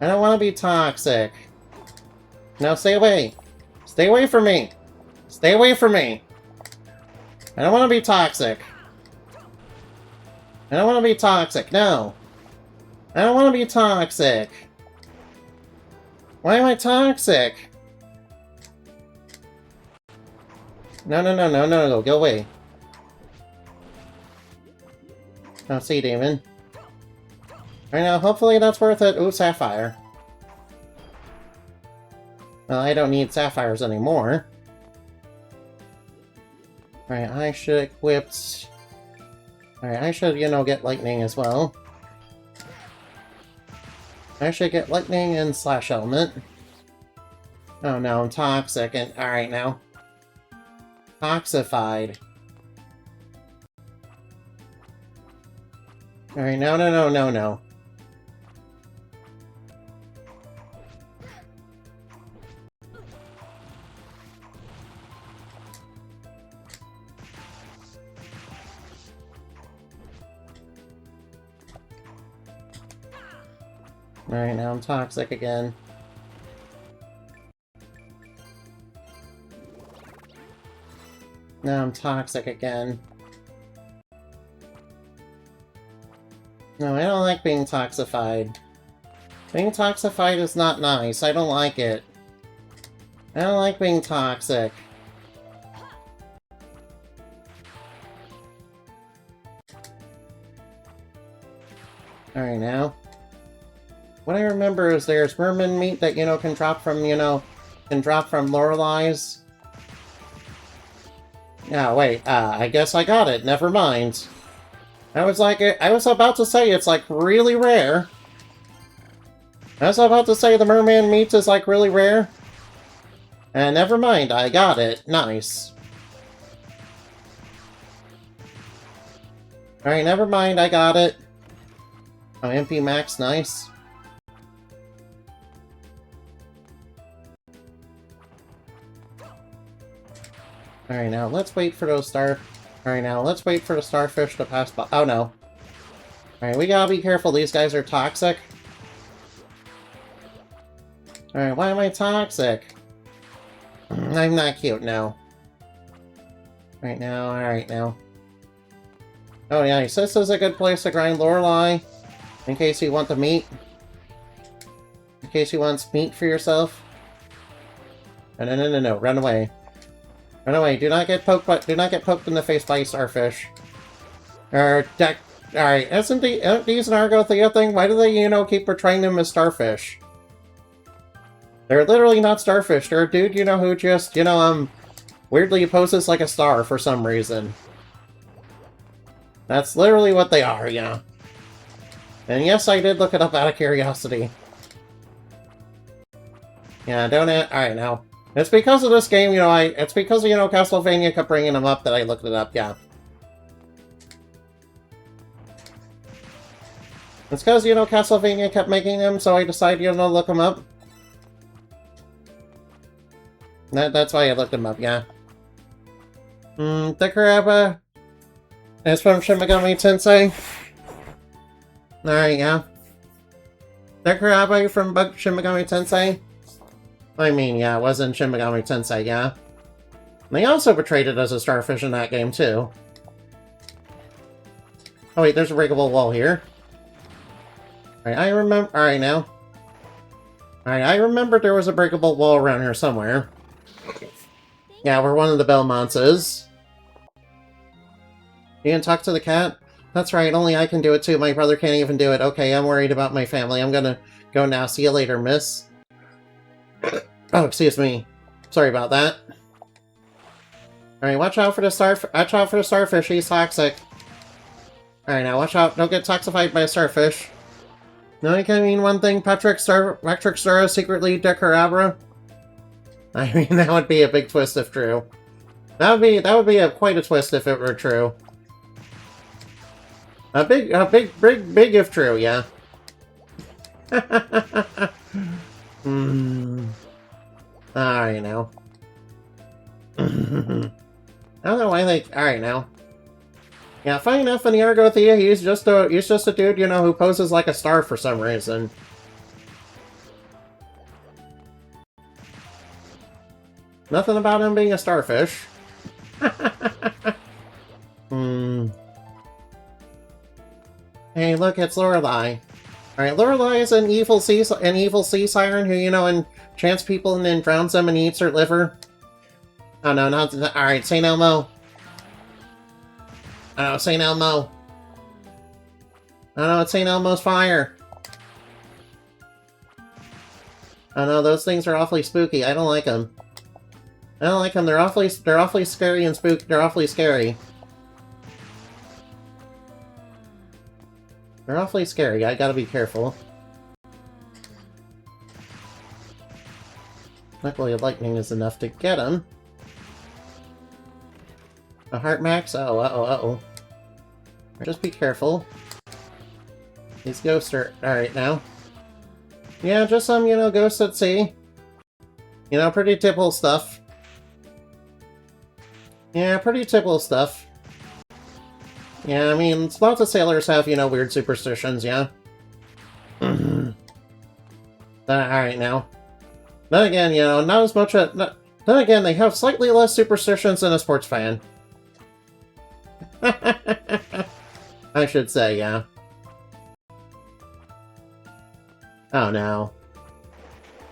I don't want to be toxic. No, stay away. Stay away from me. Stay away from me. I don't want to be toxic. I don't want to be toxic. No. I don't want to be toxic. Why am I toxic? No, no, no, no, no, no. Go away. Oh, sea demon. Right now, hopefully that's worth it. Ooh, sapphire. Well, I don't need sapphires anymore. Alright, I should equip... Alright, I should, you know, get lightning as well. I should get lightning and slash element. Oh no, I'm toxic and... Alright now. Toxified. Alright, no, no, no, no, no. Alright, now I'm toxic again. Now I'm toxic again. No, I don't like being toxified. Being toxified is not nice. I don't like it. I don't like being toxic. Alright, now. What I remember is there's merman meat that, you know, can drop from, you know, can drop from Lorelai's. Yeah, wait, I guess I got it. Never mind. I was about to say it's, like, really rare. I was about to say the merman meat is, like, really rare. And never mind, I got it. Nice. Alright, never mind, I got it. Oh, MP Max, nice. Alright, now let's wait for those Alright, now let's wait for the starfish to pass by. Oh no. Alright, we gotta be careful. These guys are toxic. Alright, why am I toxic? I'm not cute now. Right now, alright now. Oh yeah, he says this is a good place to grind Lorelei. In case you want the meat. In case you want meat for yourself. No, run away. Run away, do not get poked in the face by a starfish. Alright, isn't these an Argothea thing? Why do they, keep portraying them as starfish? They're literally not starfish. They're a dude, who just, weirdly poses like a star for some reason. That's literally what they are, yeah. And yes, I did look it up out of curiosity. Yeah, don't it? Alright, now. It's because of this game, it's because, Castlevania kept bringing them up that I looked it up, yeah. It's because, Castlevania kept making them, so I decided, to look them up. That's why I looked them up, yeah. Dekuraba is from Shin Megami Tensei. Alright, yeah. Dekuraba from Shin Megami Tensei. I mean, yeah, it was in Shin Megami Tensei, yeah. And they also portrayed it as a starfish in that game, too. Oh wait, there's a breakable wall here. Alright, I remember... Alright, now. Alright, I remember there was a breakable wall around here somewhere. Yeah, where one of the Belmonts is. You can talk to the cat? That's right, only I can do it too. My brother can't even do it. Okay, I'm worried about my family. I'm gonna go now. See you later, miss. Oh, excuse me. Sorry about that. Alright, watch out for the starfish. He's toxic. Alright, now watch out. Don't get toxified by a starfish. No, I can mean one thing. Patrick Star is secretly Dekurabra. I mean, that would be a big twist if true. That would be quite a twist if it were true. A big if true, yeah. Alright now. I don't know why they... Alright now. Yeah, funny enough, in the Argothea, he's just a dude, who poses like a star for some reason. Nothing about him being a starfish. Hey, look, it's Lorelei. Alright, Lorelei is an evil sea siren who, enchants people and then drowns them and eats their liver. Oh no, not... Alright, St. Elmo. Oh, St. Elmo. Oh no, it's St. Elmo's fire. Oh no, those things are awfully spooky. I don't like them. I don't like them. They're awfully scary and spooky. They're awfully scary. They're awfully scary. I gotta be careful. Luckily, lightning is enough to get him. A heart max? Oh, uh-oh. Just be careful. These ghosts are... Alright, now. Yeah, just some, ghosts at sea. Pretty typical stuff. Yeah, pretty typical stuff. Yeah, I mean, lots of sailors have, weird superstitions, yeah? Alright, now. Then again, not as much... then again, they have slightly less superstitions than a sports fan. I should say, yeah. Oh, no.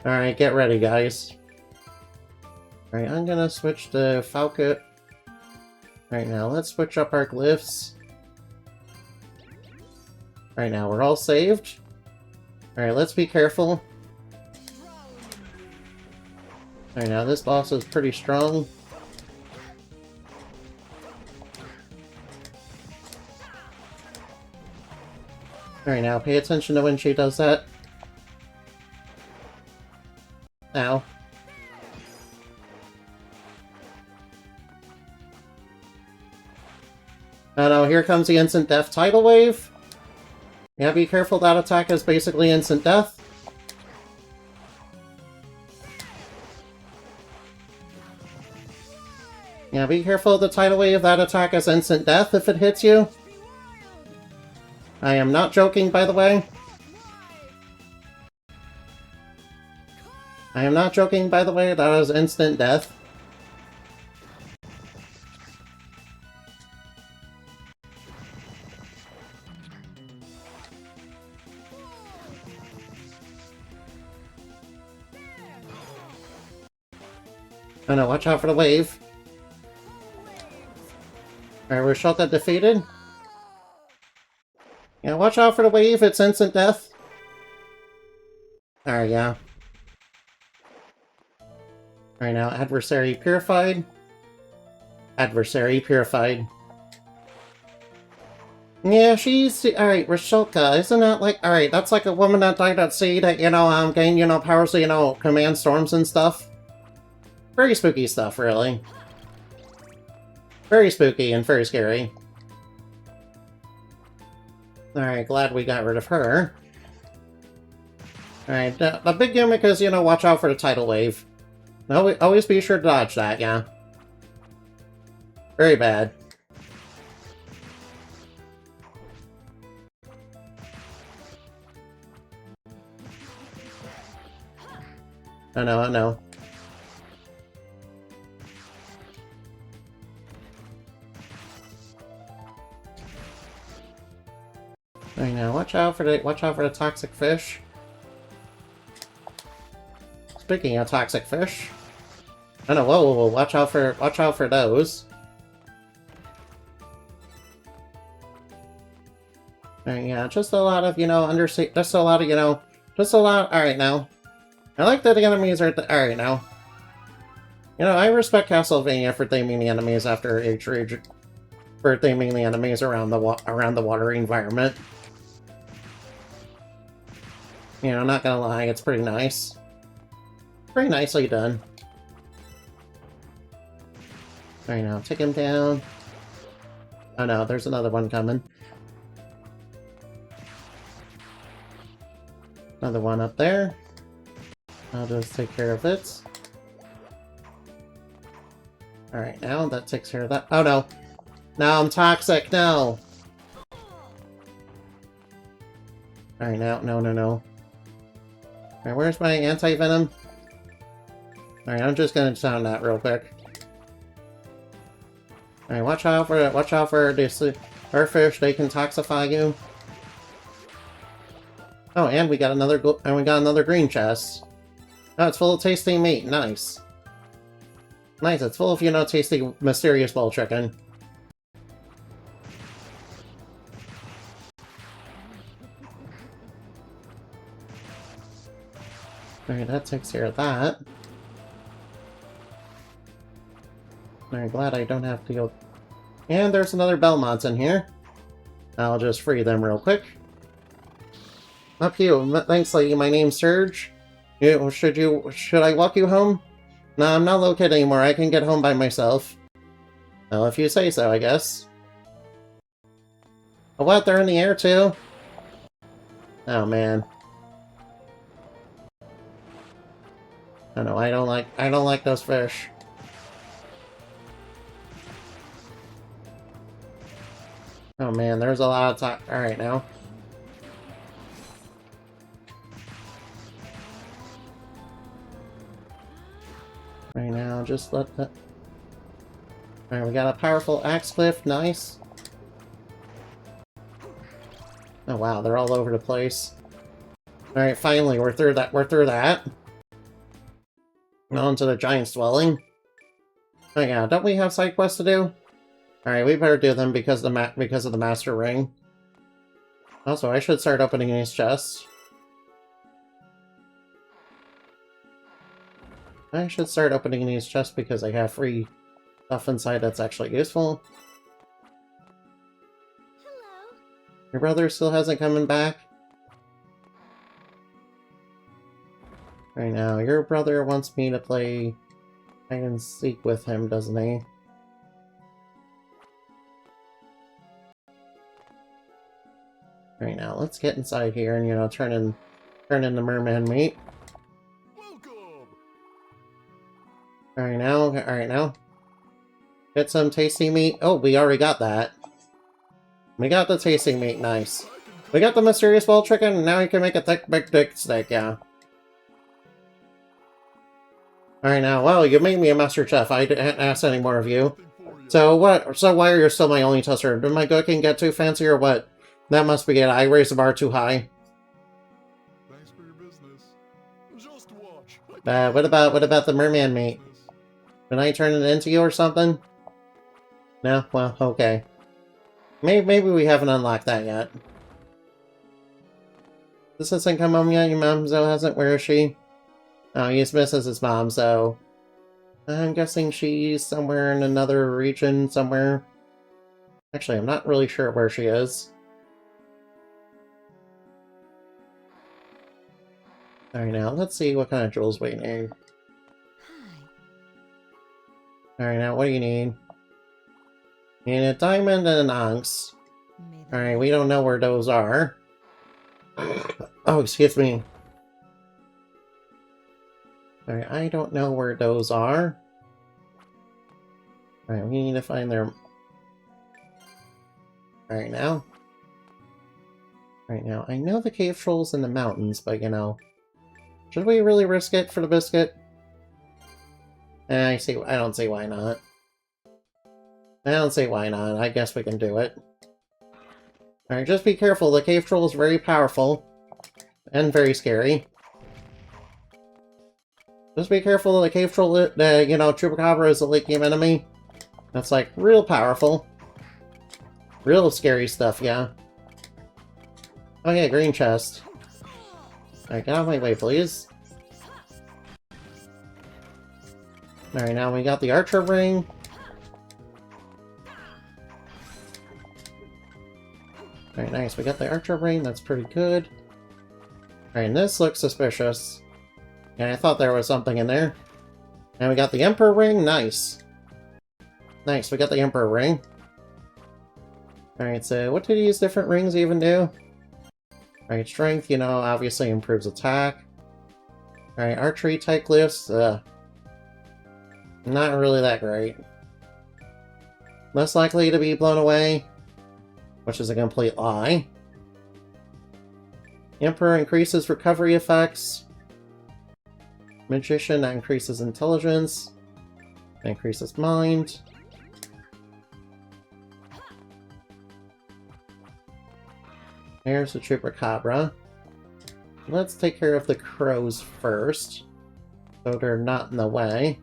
Alright, get ready, guys. Alright, I'm gonna switch to Falco. Alright, now, let's switch up our glyphs. Alright, now, we're all saved. Alright, let's be careful. Alright, now, this boss is pretty strong. Alright, now, pay attention to when she does that. Ow. Oh no, here comes the instant death tidal wave. Yeah, be careful, that attack is basically instant death. Yeah, be careful of the tidal wave, that attack is instant death if it hits you. I am not joking, by the way. I am not joking, by the way, that was instant death. Oh no, watch out for the wave. Alright, we're Shulka defeated. Yeah, watch out for the wave, it's instant death. Alright, yeah. Alright, now adversary purified. Adversary purified. Yeah, she's... Alright, Rashulka, isn't that like... Alright, that's like a woman that died at sea that, gained, powers to, command storms and stuff. Very spooky stuff, really. Very spooky and very scary. Alright, glad we got rid of her. Alright, the big gimmick is, watch out for the tidal wave. Always be sure to dodge that, yeah. Very bad. Oh no, oh no. Right now, watch out for the toxic fish. Speaking of toxic fish. Oh no, whoa, watch out for those. Right, yeah, just a lot of, undersea, just a lot, alright now. I like that the enemies are, alright now. I respect Castlevania for theming the enemies after Age, for theming the enemies around the water environment. Not gonna lie, it's pretty nice. Pretty nicely done. Alright now, take him down. Oh no, there's another one coming. Another one up there. I'll just take care of it. Alright, now that takes care of that. Oh no! Now I'm toxic, no! Alright, now, no. Alright, where's my anti-venom? Alright, I'm just gonna sound that real quick. Alright, watch out for this fish, they can toxify you. Oh, and we got another green chest. Oh, it's full of tasty meat, nice. Nice, it's full of, tasty, mysterious bowl chicken. Alright, that takes care of that. Alright, glad I don't have to go... And there's another Belmonts in here. I'll just free them real quick. Up you. Thanks, lady. My name's Serge. Should I walk you home? No, I'm not located anymore. I can get home by myself. Well, if you say so, I guess. Oh, what? They're in the air, too? Oh, man. Oh, no, I don't like those fish. Oh, man, there's a lot of talk. Alright, now. Right now, just let that... Alright, we got a powerful axe cliff, nice. Oh wow, they're all over the place. Alright, finally, we're through that. On to the Giant's Dwelling. Oh yeah, don't we have side quests to do? Alright, we better do them because of the Master Ring. Also, I should start opening these chests. I should start opening these chests because I have free stuff inside that's actually useful. Hello. Your brother still hasn't come back? Right now, your brother wants me to play hide and seek with him, doesn't he? Right now, let's get inside here and, turn in the merman meat. Alright now. Get some tasty meat. Oh, we already got that. We got the tasty meat, nice. We got the mysterious bowl chicken, and now we can make a thick big dick steak, yeah. Alright now, well, you made me a master chef. I didn't ask any more of you. So what? So why are you still my only tester? Did my cooking get too fancy or what? That must be it. I raised the bar too high. Thanks for your business. Just watch. What about the merman meat? Can I turn it into you or something? No? Well, okay. Maybe we haven't unlocked that yet. This hasn't come home yet? Your mom still hasn't? Where is she? Oh, he's misses his mom, so... I'm guessing she's somewhere in another region somewhere. Actually, I'm not really sure where she is. Alright, now, let's see what kind of jewels we need. Alright, now, what do you need? You need a diamond and an onyx. Alright, we don't know where those are. Oh, excuse me. Alright, I don't know where those are. Alright, we need to find their... Alright, now. Alright, now, I know the cave troll's in the mountains, but, you know... Should we really risk it for the biscuit? I don't see why not. I don't see why not. I guess we can do it. Alright, just be careful. The cave troll is very powerful. And very scary. Just be careful. The cave troll, you know, Chupacabra is a late game enemy. That's, like, real powerful. Real scary stuff, yeah. Oh yeah, green chest. Alright, get out of my way, please. Alright, now we got the archer ring. Alright, nice. We got the archer ring. That's pretty good. Alright, and this looks suspicious. Yeah, I thought there was something in there. And we got the emperor ring. Nice. Nice, we got the emperor ring. Alright, so what do these different rings even do? Alright, strength, you know, obviously improves attack. Alright, archery type glyphs. Not really that great. Less likely to be blown away, which is a complete lie. Emperor increases recovery effects. Magician, that increases intelligence. That increases mind. There's the Chupacabra. Let's take care of the crows first, so they're not in the way.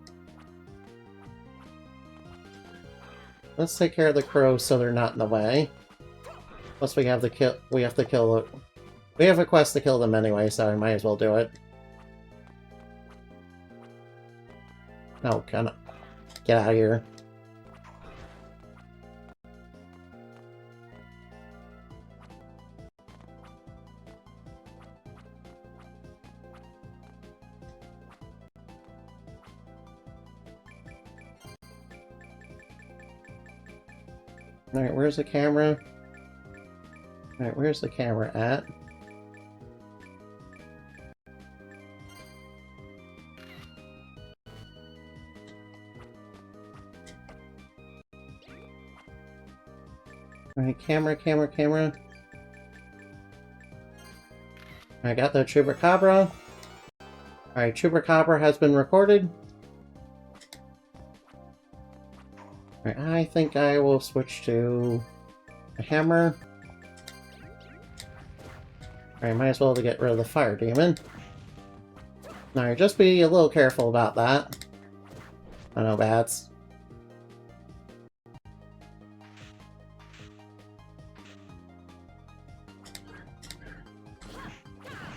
Let's take care of the crows so they're not in the way. Plus we have to kill. We have a quest to kill them anyway, so I might as well do it. No, kind of. Get out of here. Alright, where's the camera? Alright, where's the camera at? Alright, camera. I got the Chupacabra. Alright, Chupacabra has been recorded. Alright, I think I will switch to a hammer. Alright, might as well to get rid of the fire demon. Alright, just be a little careful about that. I know, bats.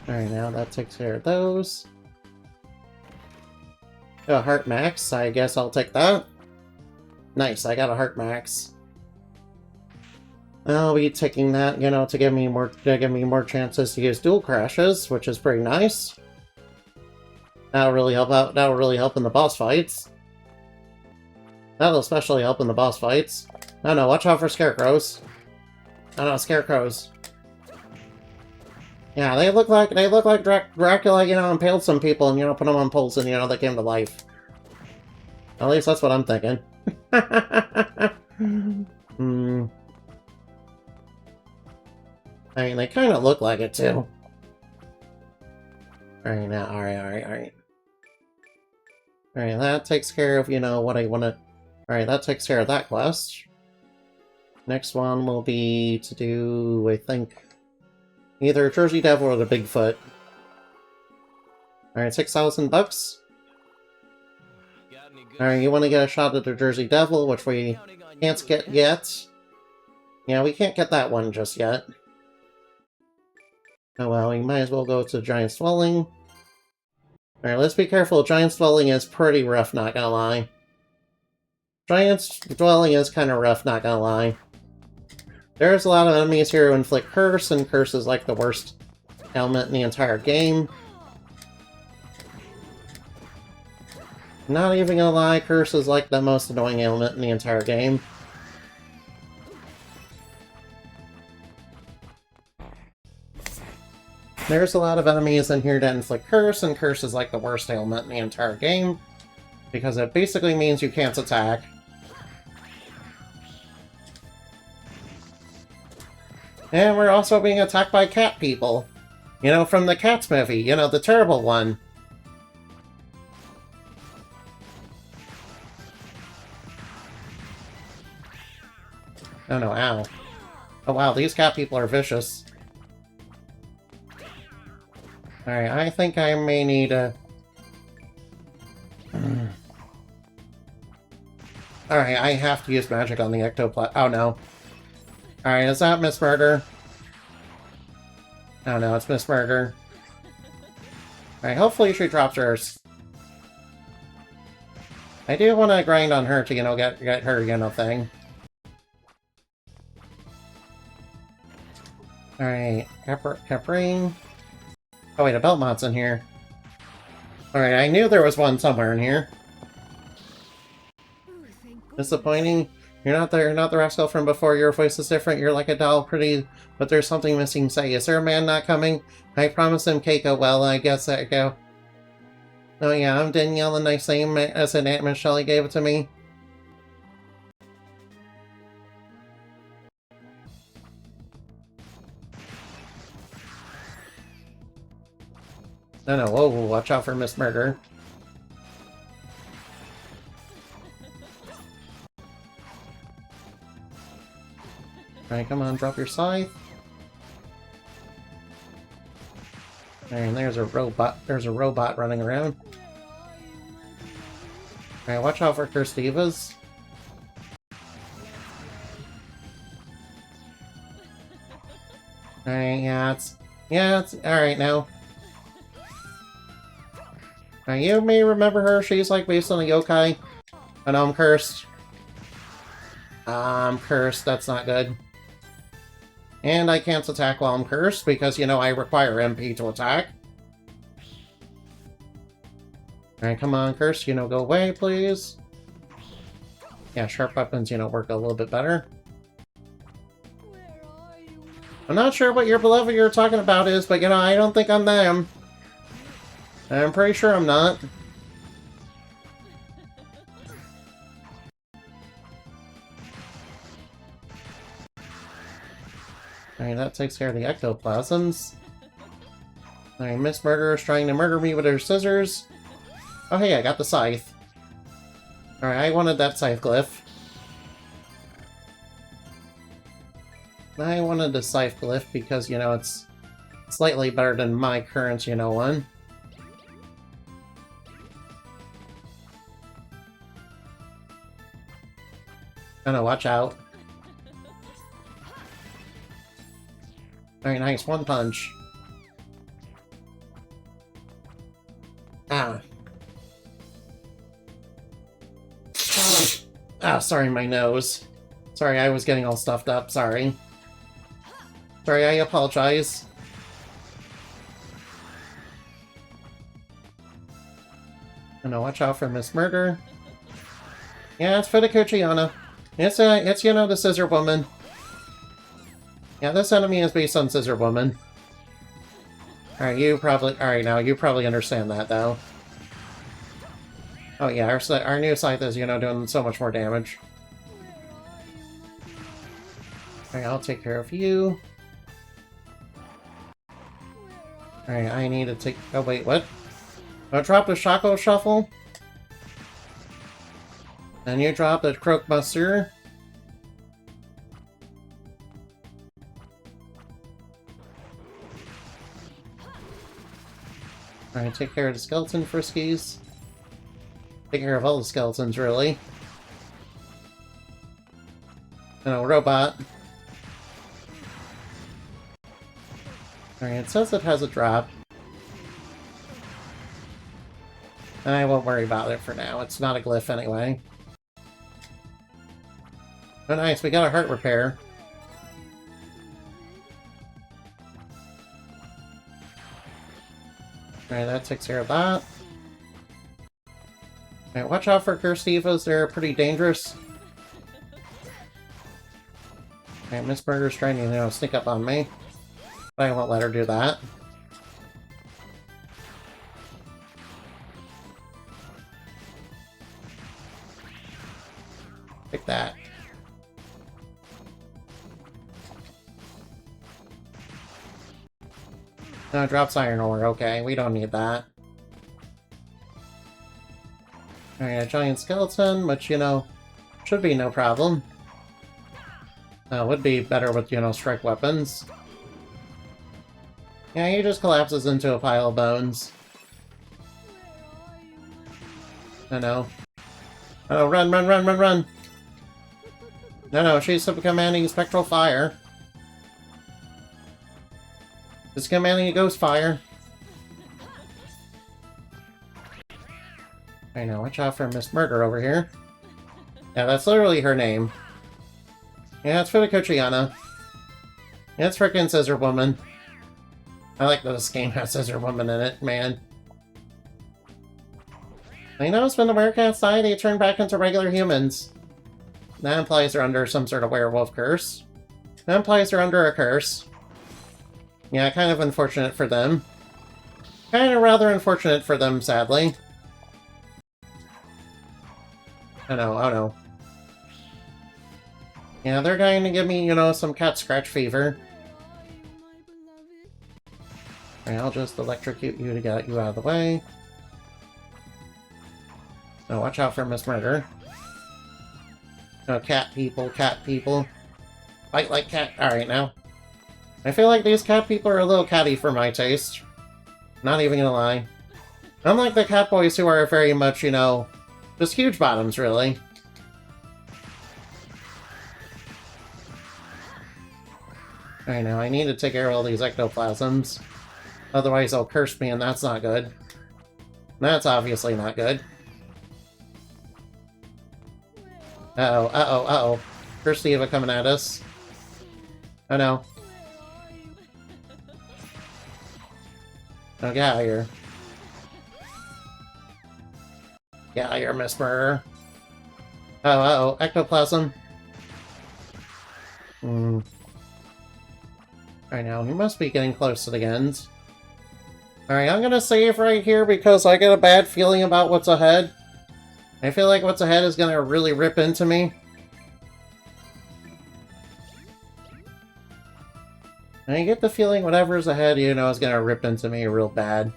Alright, now that takes care of those. Oh, heart max. I guess I'll take that. Nice, I got a heart max. I'll be taking that, you know, to give me more chances to use dual crashes, which is pretty nice. That'll really help out. That'll really help in the boss fights. That'll especially help in the boss fights. Oh no, watch out for scarecrows. Oh no, scarecrows. Yeah, they look like Dracula, you know, impaled some people and, you know, put them on poles and, you know, they came to life. At least that's what I'm thinking. I mean, they kind of look like it, too. Alright, now, alright. Alright, that takes care of, you know, what I want to... Alright, that takes care of that quest. Next one will be to do, I think, either Jersey Devil or the Bigfoot. Alright, 6,000 bucks. Alright, you want to get a shot at the Jersey Devil, which we can't get yet. Yeah, we can't get that one just yet. Oh well, we might as well go to Giant's Dwelling. Alright, let's be careful. Giant's Dwelling is pretty rough, not gonna lie. Giant's Dwelling is kind of rough, not gonna lie. There's a lot of enemies here who inflict Curse, and Curse is like the worst element in the entire game. Not even gonna lie, Curse is like the most annoying element in the entire game. There's a lot of enemies in here that inflict Curse, and Curse is like the worst ailment in the entire game, because it basically means you can't attack. And we're also being attacked by cat people. You know, from the Cats movie, you know, the terrible one. Oh no, ow. Oh wow, these cat people are vicious. Alright, I think I may need a... Alright, I have to use magic on the ectoplasm. Oh no. Alright, is that Miss Murder? Oh no, it's Miss Murder. Alright, hopefully she drops hers. I do want to grind on her to, you know, get her, you know, thing. Alright, Caprine. Oh wait, a Belmont's in here. Alright, I knew there was one somewhere in here. Disappointing. You're not the rascal from before. Your voice is different. You're like a doll, pretty, but there's something missing. Say, is there a man not coming? I promised him Keiko. Well, I guess that go. Oh yeah, I'm Danielle, the nice name as an Aunt Michelle gave it to me. No, whoa, watch out for Miss Murder. Alright, come on, drop your scythe. And there's a robot running around. Alright, watch out for Cursed Divas. Alright, yeah, it's alright now. Now, you may remember her, she's like based on a yokai. I know I'm cursed. I'm cursed, that's not good. And I can't attack while I'm cursed, because, you know, I require MP to attack. Alright, come on, cursed, you know, go away, please. Yeah, sharp weapons, you know, work a little bit better. I'm not sure what your beloved you're talking about is, but, you know, I don't think I'm them. I'm pretty sure I'm not. Alright, that takes care of the ectoplasms. Alright, Miss Murder is trying to murder me with her scissors. Oh hey, I got the scythe. Alright, I wanted that scythe glyph. I wanted the scythe glyph because, you know, it's slightly better than my current, you know, one. Oh no, watch out. Very nice, one punch. Ah. Ah, sorry, my nose. Sorry, I was getting all stuffed up, sorry. Sorry, I apologize. Oh no, watch out for Miss Murder. Yeah, it's Futakuchiana. It's, you know, the Scissor Woman. Yeah, this enemy is based on Scissor Woman. Alright, now you probably understand that, though. Oh yeah, our new scythe is, you know, doing so much more damage. Alright, I'll take care of you. Alright, I need to take... Oh wait, what? Oh, drop the Shaco Shuffle? And you drop the Croakbuster. Alright, take care of the skeleton friskies. Take care of all the skeletons, really. No, robot. Alright, it says it has a drop. I won't worry about it for now. It's not a glyph anyway. Oh, nice. We got a heart repair. Alright, that takes care of that. Alright, watch out for cursed divas. They're pretty dangerous. Alright, Miss Burger's trying to, sneak up on me. But I won't let her do that. Take that. No, it drops iron ore. Okay, we don't need that. Alright, a giant skeleton, which, should be no problem. Would be better with, strike weapons. Yeah, he just collapses into a pile of bones. I know. Oh, run, run, run, run, run! No, she's commanding spectral fire. It's commanding a ghost fire. I know, watch out for Miss Murder over here. Yeah, that's literally her name. Yeah, it's for the Cochiana. Yeah, it's frickin' Scissor Woman. I like that this game has Scissor Woman in it, man. I noticed when the werecats die, they turn back into regular humans. That implies they're under some sort of werewolf curse. That implies they're under a curse. Yeah, kind of unfortunate for them. Kind of rather unfortunate for them, sadly. Oh no, oh no. Yeah, they're going to give me, some cat scratch fever. Alright, I'll just electrocute you to get you out of the way. Oh, watch out for Miss Murder. Oh, cat people, cat people. Fight like cat. Alright, now. I feel like these cat people are a little catty for my taste. Not even gonna lie. Unlike the cat boys who are very much, just huge bottoms, really. I know, I need to take care of all these ectoplasms. Otherwise they'll curse me, and that's not good. That's obviously not good. Uh-oh, uh-oh, uh-oh. Cursed Diva coming at us. Oh no. Oh, get out of here. Get out of here, Miss Murder. Oh, uh-oh, ectoplasm. Alright, now, he must be getting close to the end. Alright, I'm gonna save right here because I get a bad feeling about what's ahead. I feel like what's ahead is gonna really rip into me. And I get the feeling whatever's ahead, is gonna rip into me real bad.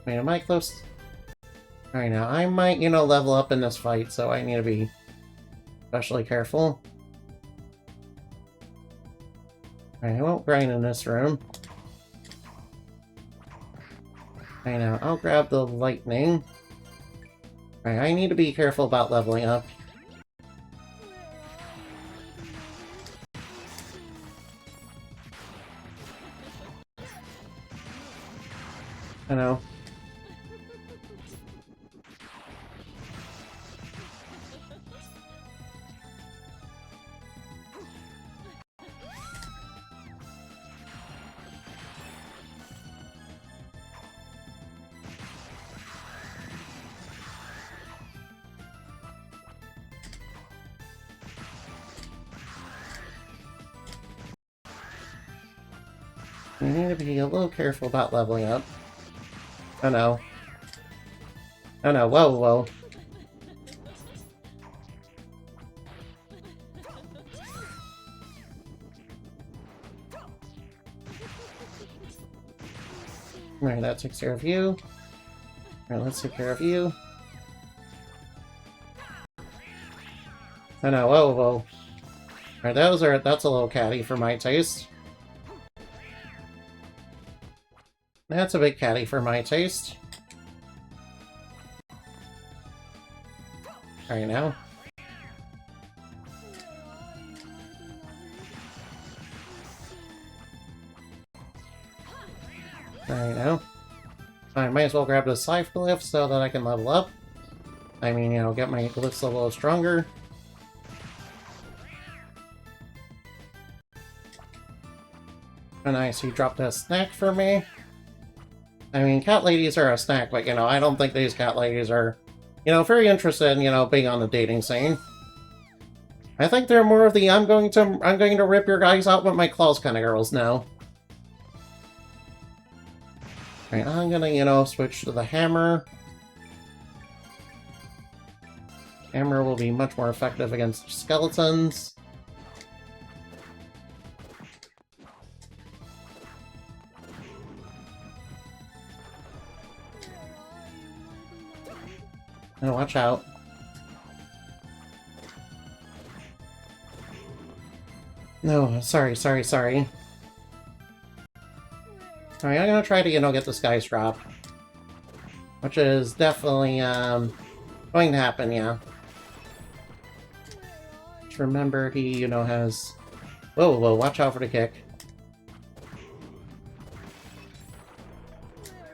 Wait, am I close? Alright, now, I might, level up in this fight, so I need to be especially careful. Alright, I won't grind in this room. I know, I'll grab the lightning. Alright, I need to be careful about leveling up. I know. I need to be a little careful about leveling up. Oh no. Oh no, whoa, whoa. Alright, that takes care of you. Alright, let's take care of you. I know, whoa. Alright, that's a little catty for my taste. That's a bit catty for my taste. Alright, now. Alright, now. I might as well grab the Scythe Glyph so that I can level up. I mean, you know, get my glyphs a little stronger. Oh, nice, you dropped a snack for me. I mean, cat ladies are a snack, but, you know, I don't think these cat ladies are, you know, very interested in, you know, being on the dating scene. I think they're more of the I'm going to rip your guys out with my claws kind of girls now. Alright, I'm gonna, you know, switch to the hammer. Hammer will be much more effective against skeletons. Oh, watch out. No, sorry. Alright, I'm gonna try to, you know, get this guy's drop. Which is definitely, going to happen, yeah. Just remember, he, you know, has... Whoa, watch out for the kick.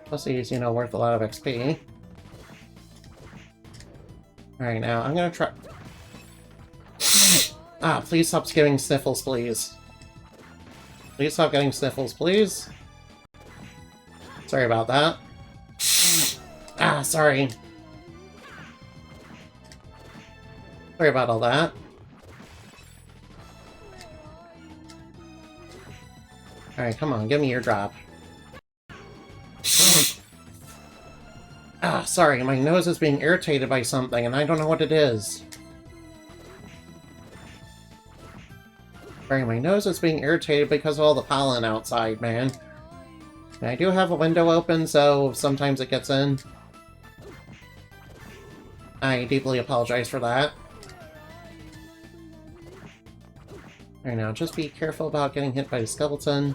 Plus he's, you know, worth a lot of XP. Alright, now I'm gonna try... please stop giving sniffles, please. Please stop getting sniffles, please. Sorry about that. Sorry. Sorry about all that. Alright, come on, give me your drop. Sorry, my nose is being irritated by something, and I don't know what it is. Sorry, my nose is being irritated because of all the pollen outside, man. And I do have a window open, so sometimes it gets in. I deeply apologize for that. Alright, now just be careful about getting hit by the skeleton.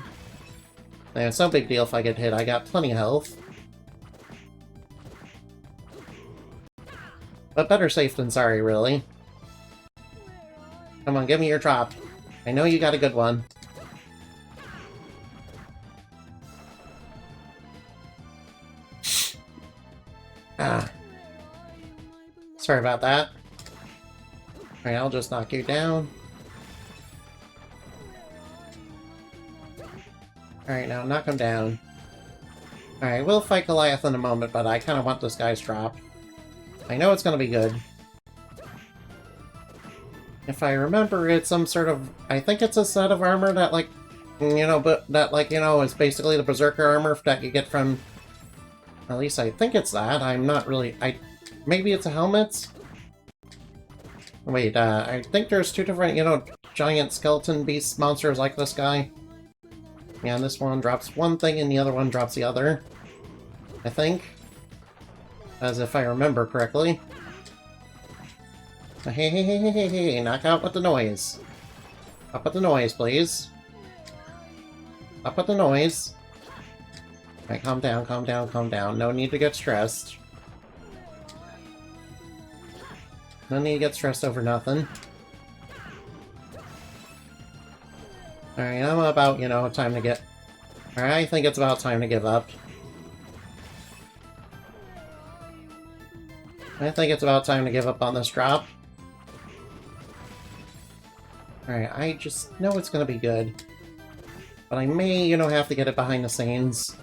Yeah, it's no big deal if I get hit, I got plenty of health. But better safe than sorry, really. Come on, give me your drop. I know you got a good one. Sorry about that. Alright, I'll just knock you down. Alright, now knock him down. Alright, we'll fight Goliath in a moment, but I kind of want this guy's drop. I know it's gonna be good. If I remember, it's some sort of... I think it's a set of armor that, like, you know, but that, like, you know, is basically the Berserker armor that you get from... At least I think it's that. I'm not really... Maybe it's a helmet? Wait, I think there's two different, you know, giant skeleton beast monsters like this guy. Yeah, this one drops one thing and the other one drops the other. I think. As if I remember correctly. Hey, knock out with the noise. Up with the noise, please. Up with the noise. Alright, calm down. No need to get stressed. No need to get stressed over nothing. Alright, I'm about, you know, time to get... Alright, I think it's about time to give up. I think it's about time to give up on this drop. Alright, I just know it's gonna be good. But I may, you know, have to get it behind the scenes.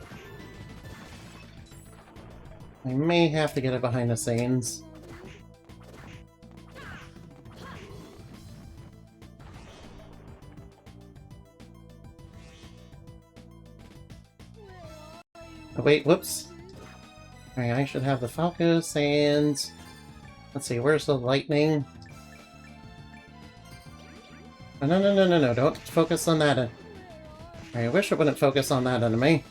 I may have to get it behind the scenes. Oh, wait, whoops. Alright, I should have the focus, and... Let's see, where's the lightning? Oh, no, don't focus on that. I wish it wouldn't focus on that enemy.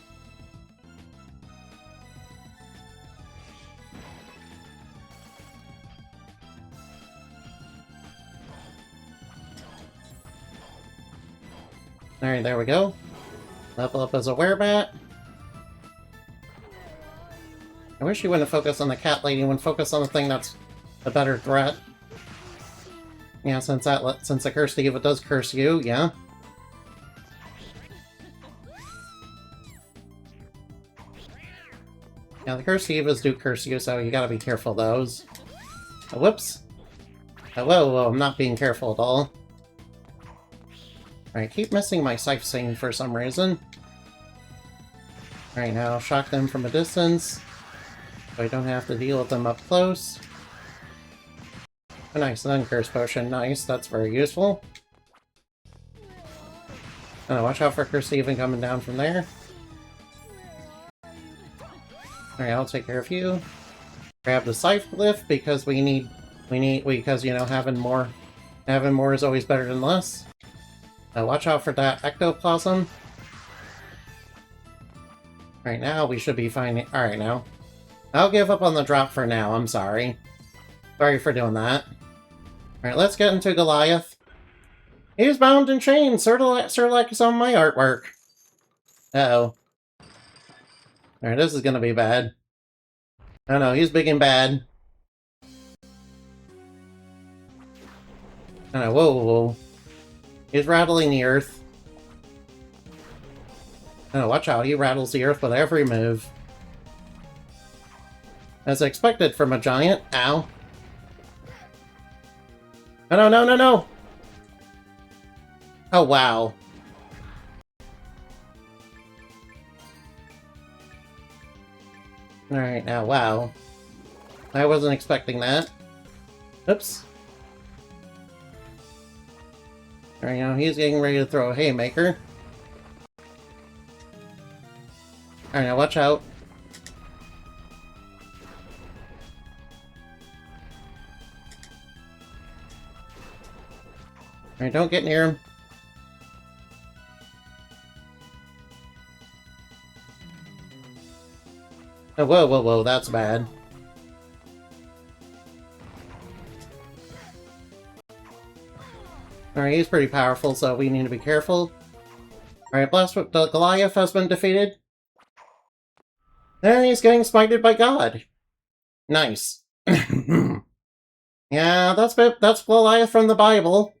Alright, there we go. Level up as a werebat. I wish you wouldn't focus on the cat lady, you wouldn't focus on the thing that's a better threat. Yeah, since the Curse Diva does curse you, yeah. Yeah, the Curse Divas do curse you, so you gotta be careful of those. Oh, whoops. Oh, whoa, I'm not being careful at all. Alright, keep missing my sightseeing for some reason. Alright, now shock them from a distance, so I don't have to deal with them up close. Oh, nice, an Uncurse Potion, nice, that's very useful. Oh, watch out for Curse even coming down from there. Alright, I'll take care of you. Grab the Scythe Glyph because because, you know, having more is always better than less. Watch out for that Ectoplasm. Right now, we should be fine. Alright, now. I'll give up on the drop for now, I'm sorry. Sorry for doing that. Alright, let's get into Goliath. He's bound and chained, sort of like some of my artwork. Uh-oh. Alright, this is gonna be bad. Oh no, he's big and bad. Oh no, whoa. He's rattling the earth. Oh, watch out, he rattles the earth with every move. As expected from a giant. Ow. Oh, no! Oh, wow. Alright, now, wow. I wasn't expecting that. Oops. Alright, now he's getting ready to throw a haymaker. Alright, now watch out. Alright, don't get near him. Oh, whoa, that's bad. Alright, he's pretty powerful, so we need to be careful. Alright, Blast Whip, the Goliath has been defeated. And he's getting smited by God. Nice. Yeah, that's Goliath from the Bible.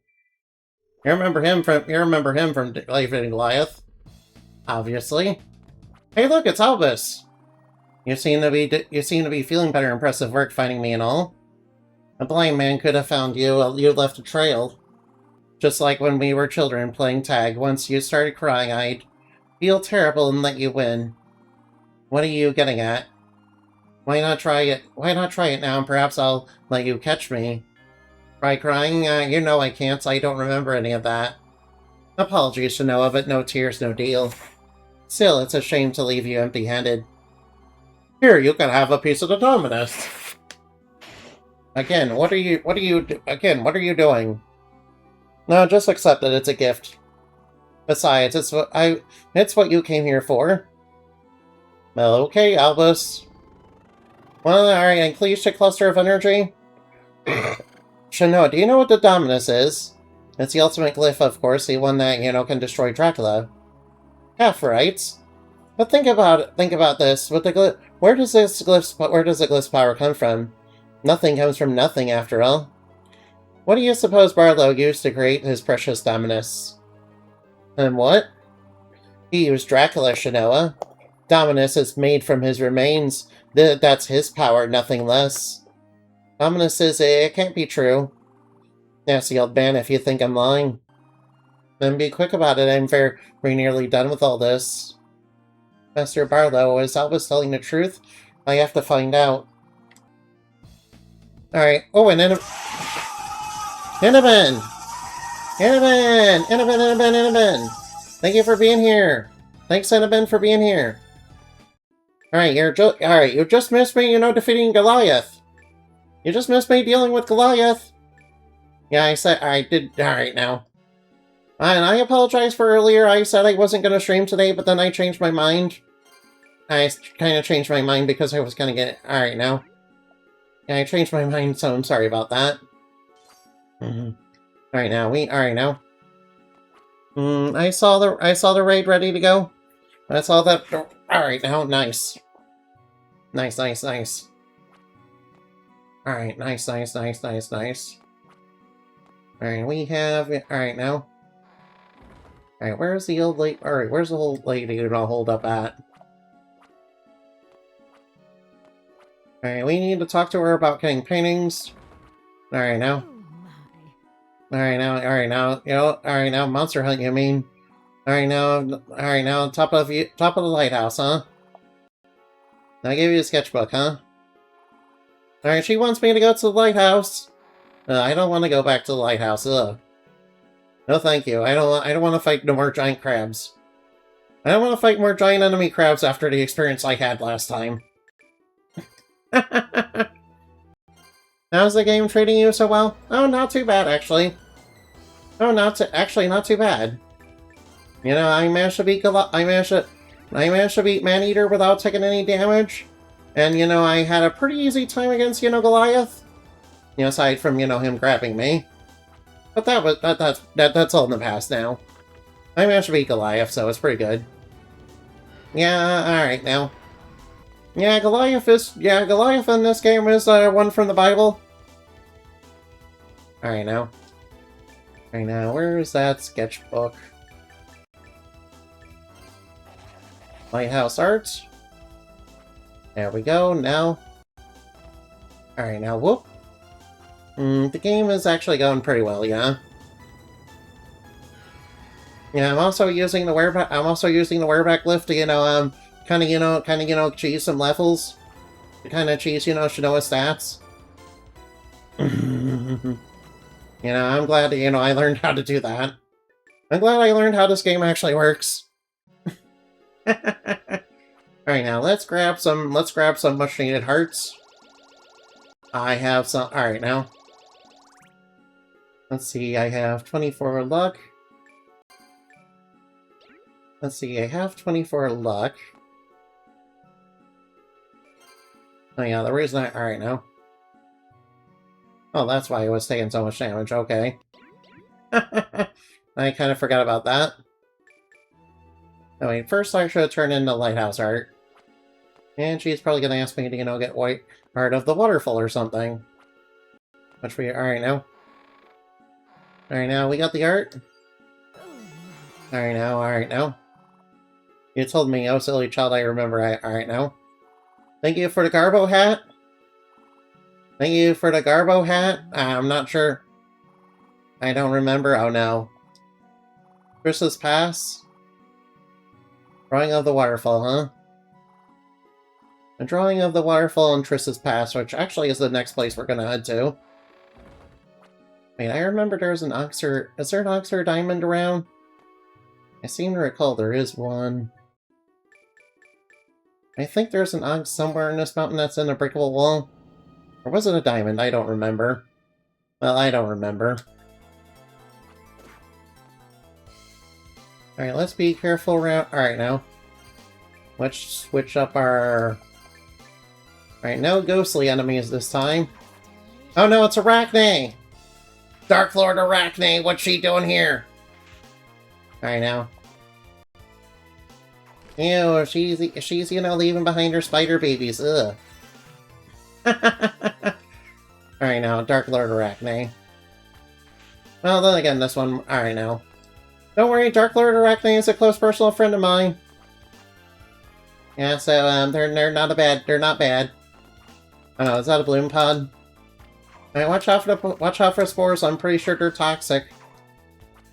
You remember him from David and Goliath. Obviously. Hey look, it's Albus! You seem to be feeling better. Impressive work finding me and all. A blind man could have found you. You left a trail. Just like when we were children playing tag. Once you started crying, I'd feel terrible and let you win. What are you getting at? Why not try it? Why not try it now and perhaps I'll let you catch me? Try crying? You know I can't. I don't remember any of that. Apologies to Noah, but no tears, no deal. Still, it's a shame to leave you empty-handed. Here, you can have a piece of the Dominus. Again, what are you doing? No, just accept it. It's a gift. Besides, it's what you came here for. Well, okay, Albus. Well, alright, unleash a cluster of energy. Shanoa, do you know what the Dominus is? It's the ultimate glyph, of course, the one that, can destroy Dracula. Half right. But think about this. With the where does the glyph's power come from? Nothing comes from nothing, after all. What do you suppose Barlow used to create his precious Dominus? And what? He used Dracula, Shanoa. Dominus is made from his remains. That's his power, nothing less. Dominus says it can't be true. Nasty old man, if you think I'm lying. Then be quick about it. I'm very nearly done with all this. Master Barlow, is Albus telling the truth? I have to find out. Alright. Oh, and Innoben! Thank you for being here. Thanks, Innoben, for being here. Alright, you just missed me, defeating Goliath. You just missed me dealing with Goliath. Yeah, I did. Alright, now. And I apologize for earlier. I said I wasn't going to stream today, but then I changed my mind. I kind of changed my mind because I was going to get... Alright, now. Yeah, I changed my mind, so I'm sorry about that. Alright, now. I saw the raid ready to go. I saw that. Alright, now, nice. Nice. Alright, nice. Alright, we have... Alright, now. Alright, where's the old lady? Alright, where's the old lady gonna hold up at? Alright, we need to talk to her about getting paintings. Alright, now. Alright, now, Monster Hunt, you mean? Alright, now, top of the lighthouse, huh? I gave you a sketchbook, huh? Alright, she wants me to go to the lighthouse. I don't want to go back to the lighthouse, ugh. No thank you, I don't want to fight no more giant crabs. I don't want to fight more giant enemy crabs after the experience I had last time. How's the game treating you so well? Oh, not too bad, actually. Oh, not too bad. You know, I managed to beat Maneater without taking any damage. And, you know, I had a pretty easy time against, you know, Goliath. You know, aside from, you know, him grabbing me. But that's all in the past now. I managed to beat Goliath, so it's pretty good. Yeah, alright now. Yeah, Goliath in this game is one from the Bible. Alright now. Alright now, where's that sketchbook? Lighthouse Art. There we go, now. Alright now, whoop. The game is actually going pretty well, yeah. Yeah, I'm also using the wereback lift to, you know, kind of cheese some levels. To kind of cheese, you know, Shinoa's stats. You know, I'm glad, you know, I learned how to do that. I'm glad I learned how this game actually works. Alright, now, let's grab some much needed hearts. I have some, alright now. Let's see, I have 24 luck. Let's see, I have 24 luck. Oh yeah, the reason alright now. Oh, that's why I was taking so much damage, okay. I kind of forgot about that. Oh wait, first I should turn in the lighthouse art. And she's probably gonna ask me to, you know, get white art of the waterfall or something. Which we, alright now. Alright now, we got the art. Alright now. You told me, oh silly child, I remember. Alright now. Thank you for the Garbo hat. Thank you for the Garbo hat. I'm not sure. I don't remember. Oh no. Chris's Pass. Drawing of the waterfall, huh? A drawing of the waterfall and Triss's Pass, which actually is the next place we're gonna head to. Wait, I remember there's an Oxer... Is there an Oxer Diamond around? I seem to recall there is one. I think there's an Ox somewhere in this mountain that's in a breakable wall. Or was it a diamond? I don't remember. Well, I don't remember. Alright, let's be careful around... Alright, now. Let's switch up our... Alright, no ghostly enemies this time. Oh no, it's Arachne! Dark Lord Arachne, what's she doing here? Alright, now. Ew, she's, you know, leaving behind her spider babies, ugh. Alright now, Dark Lord Arachne. Well, then again, this one... Alright now. Don't worry, Dark Lord Arachne is a close personal friend of mine. Yeah, so, they're not bad. Oh no, is that a bloom pod? Alright, watch out for spores, I'm pretty sure they're toxic.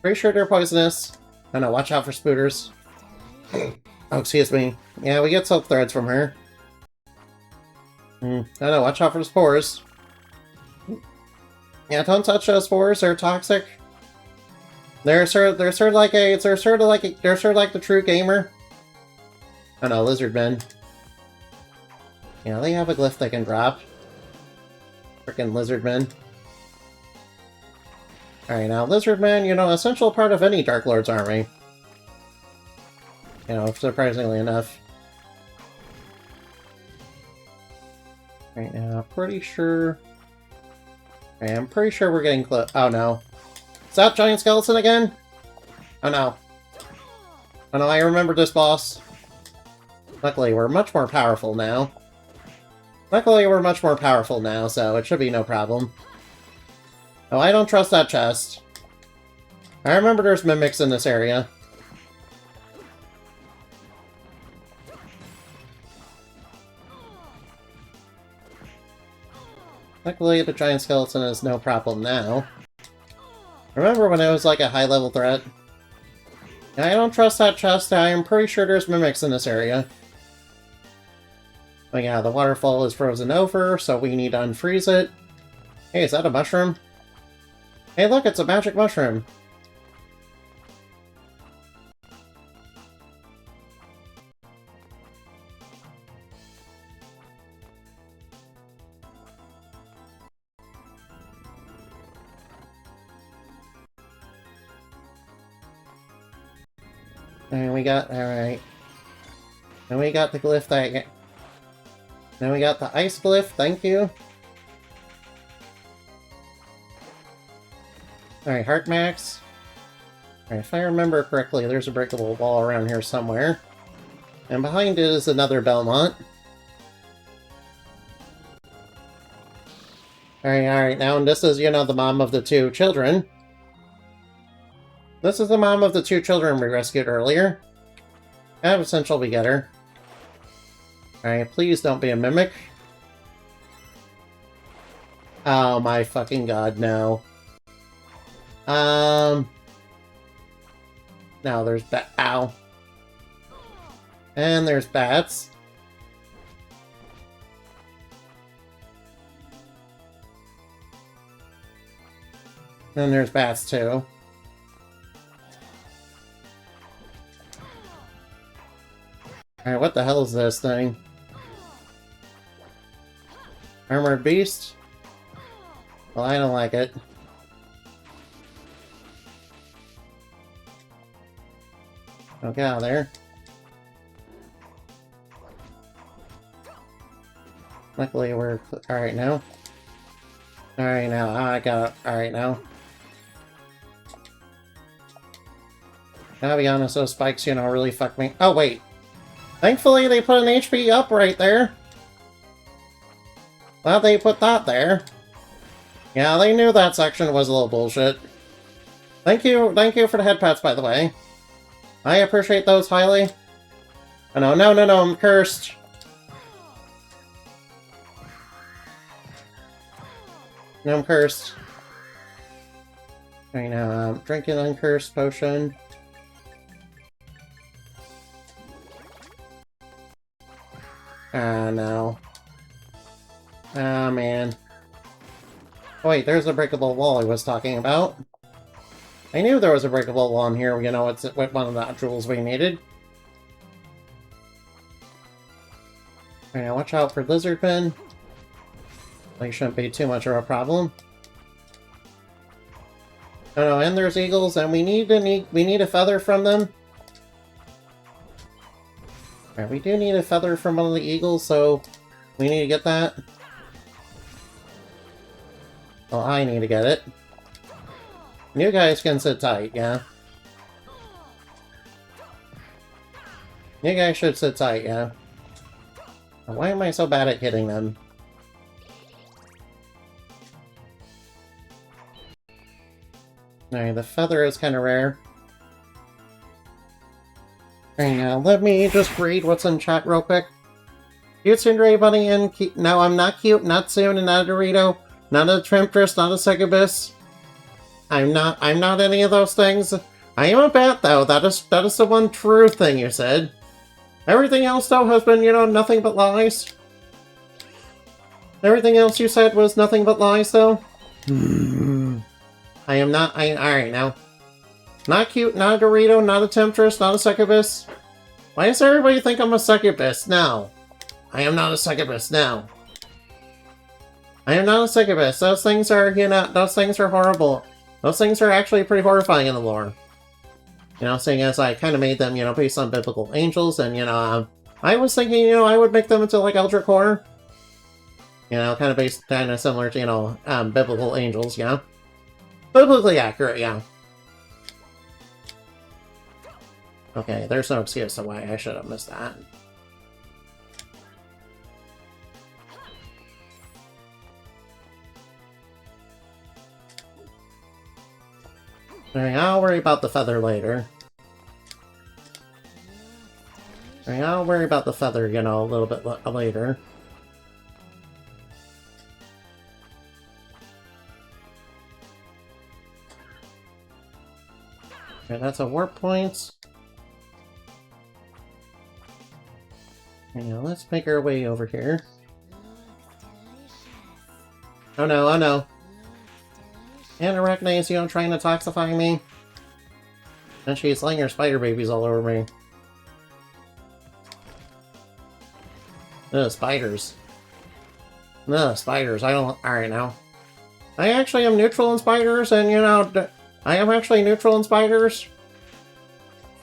Pretty sure they're poisonous. Oh no, watch out for spooters. Oh, excuse me. Yeah, we get silk threads from her. Oh no, watch out for the spores. Yeah, don't touch those spores, they're toxic. They're sort of like the true gamer. Oh no, lizard men. Yeah, they have a glyph they can drop. Frickin' lizard men. Alright, now lizard men, you know, essential part of any Dark Lord's army. You know, surprisingly enough. Right now, pretty sure... I'm pretty sure we're getting close. Oh no. Is that giant skeleton again? Oh no. Oh no, I remember this boss. Luckily, we're much more powerful now. Luckily, we're much more powerful now, so it should be no problem. Oh, I don't trust that chest. I remember there's mimics in this area. Luckily, the giant skeleton is no problem now. Remember when it was like a high-level threat? I don't trust that chest. I am pretty sure there's mimics in this area. Oh yeah, the waterfall is frozen over, so we need to unfreeze it. Hey, is that a mushroom? Hey look, it's a magic mushroom! And we got, alright. And we got the glyph that... Then we got the ice glyph, thank you. Alright, heart max. Alright, if I remember correctly, there's a breakable wall around here somewhere. And behind it is another Belmont. Alright, now, and this is, you know, the mom of the two children. This is the mom of the two children we rescued earlier. I have essential begetter. Alright, please don't be a mimic. Oh my fucking god, no. No, there's ow. And there's bats. And there's bats too. Alright, what the hell is this thing? Armored beast? Well, I don't like it. Oh, get out of there. Luckily, we're alright now. Alright now, I got it. Alright now. Gotta be honest, those spikes, you know, really fuck me. Oh, wait. Thankfully, they put an HP up right there. Glad they put that there. Yeah, they knew that section was a little bullshit. Thank you for the head pats, by the way. I appreciate those highly. Oh no, no, no, no, I'm cursed. No, I'm cursed. Right now, I'm drinking uncursed potion. Ah, no. Ah, man. Oh, wait, there's a breakable wall I was talking about. I knew there was a breakable wall in here, you know, it's one of the jewels we needed. Alright, now watch out for lizardmen. They shouldn't be too much of a problem. Oh no, and there's eagles, and we need a feather from them. Alright, we do need a feather from one of the eagles, so we need to get that. Well, I need to get it. You guys can sit tight, yeah? You guys should sit tight, yeah? Why am I so bad at hitting them? Alright, the feather is kind of rare. Alright, now let me just read what's in chat real quick. Cute Cinderay Bunny and no, I'm not cute, not soon, and not a Dorito, not a Temptress, not a Succubus. I'm not any of those things. I am a bat, though. That is the one true thing you said. Everything else, though, has been, you know, nothing but lies. Everything else you said was nothing but lies, though. I am not, alright, now. Not cute, not a Dorito, not a Temptress, not a Succubus. Why does everybody think I'm a Succubus? No. I am not a Succubus, no. I am not a Succubus. Those things are, you know, those things are horrible. Those things are actually pretty horrifying in the lore. You know, seeing as I kind of made them, you know, based on biblical angels, and, you know, I was thinking, you know, I would make them into, like, Eldritch Horror. You know, kind of similar to, you know, biblical angels, yeah. Biblically accurate, yeah. Okay, there's no excuse to why I should have missed that. Alright, I'll worry about the feather later. Alright, I'll worry about the feather, you know, a little bit later. Okay, that's a warp point. Okay, now let's make our way over here. Oh no, oh no. Anarachnids, you know, trying to toxify me. And she's laying her spider babies all over me. Ugh, spiders. Ugh, spiders. I don't... Alright, now. I actually am neutral in spiders, and, you know, I am actually neutral in spiders.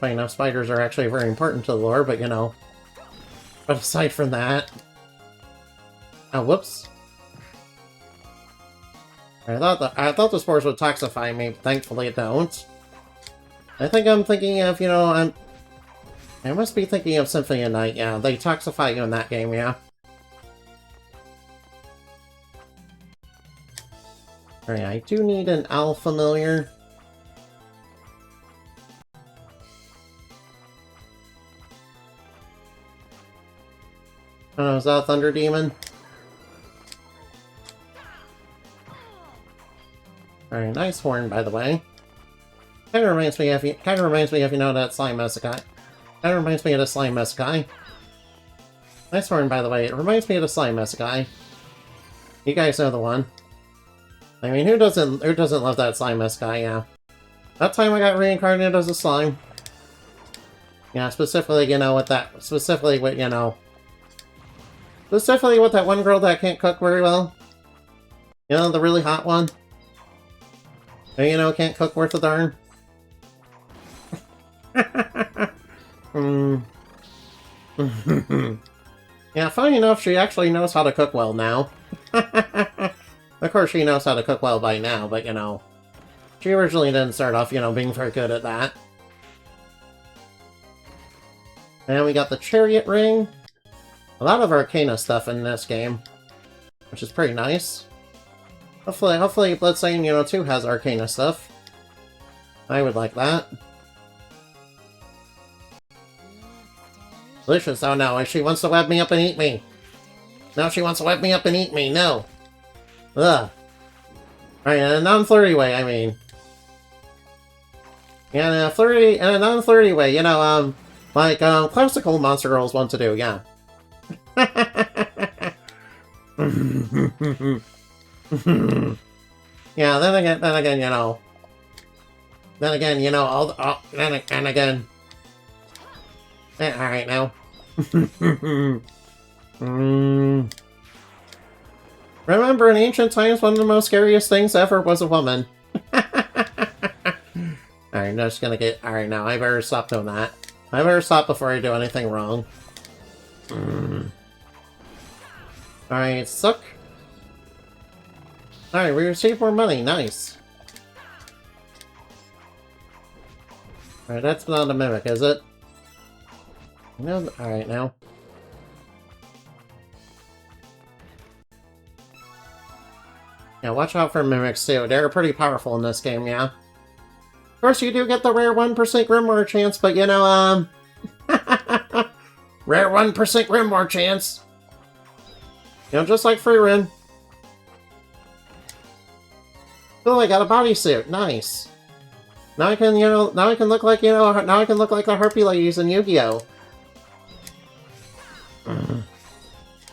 Funny enough, spiders are actually very important to the lore, but, you know. But aside from that... Oh, whoops. I thought the spores would toxify me, but thankfully it don't. I think I'm thinking of, you know, I must be thinking of Symphony of Night, yeah. They toxify you in that game, yeah. Alright, I do need an owl familiar. Oh, is that a Thunder Demon? Alright, nice horn, by the way. Kinda reminds me of, you know, that slime Isekai. Kinda reminds me of the slime Isekai. Nice horn, by the way. It reminds me of the slime Isekai. You guys know the one. I mean, who doesn't love that slime Isekai, yeah. That time I got reincarnated as a slime. Yeah, specifically, you know, with that, specifically with, you know, specifically with that one girl that can't cook very well. You know, the really hot one. Who, you know, can't cook worth a darn. Yeah, funny enough, she actually knows how to cook well now. Of course, she knows how to cook well by now, but, you know, she originally didn't start off, you know, being very good at that. And we got the Chariot Ring. A lot of Arcana stuff in this game, which is pretty nice. Hopefully Bloodstained, you know, 2 has Arcana stuff. I would like that. Delicious, oh no, she wants to web me up and eat me. Now she wants to web me up and eat me, no. Ugh. Right, in a non-flirty way, I mean. Yeah, in a non-flirty way, you know, like, classical monster girls want to do, yeah. Yeah, then again, you know. Alright, now. Remember, in ancient times, one of the most scariest things ever was a woman. Alright, no, just gonna get... Alright, now, I better stop doing that. I better stop before I do anything wrong. Alright, suck. Alright, we received more money, nice. Alright, that's not a mimic, is it? No, alright, now. Yeah, watch out for mimics, too. They're pretty powerful in this game, yeah. Of course, you do get the rare 1% Grimoire chance, but, you know, rare 1% Grimoire chance. You know, just like Freerin. Oh, I got a bodysuit. Nice. Now I can, you know, now I can look like, you know, now I can look like the Harpy ladies in Yu-Gi-Oh!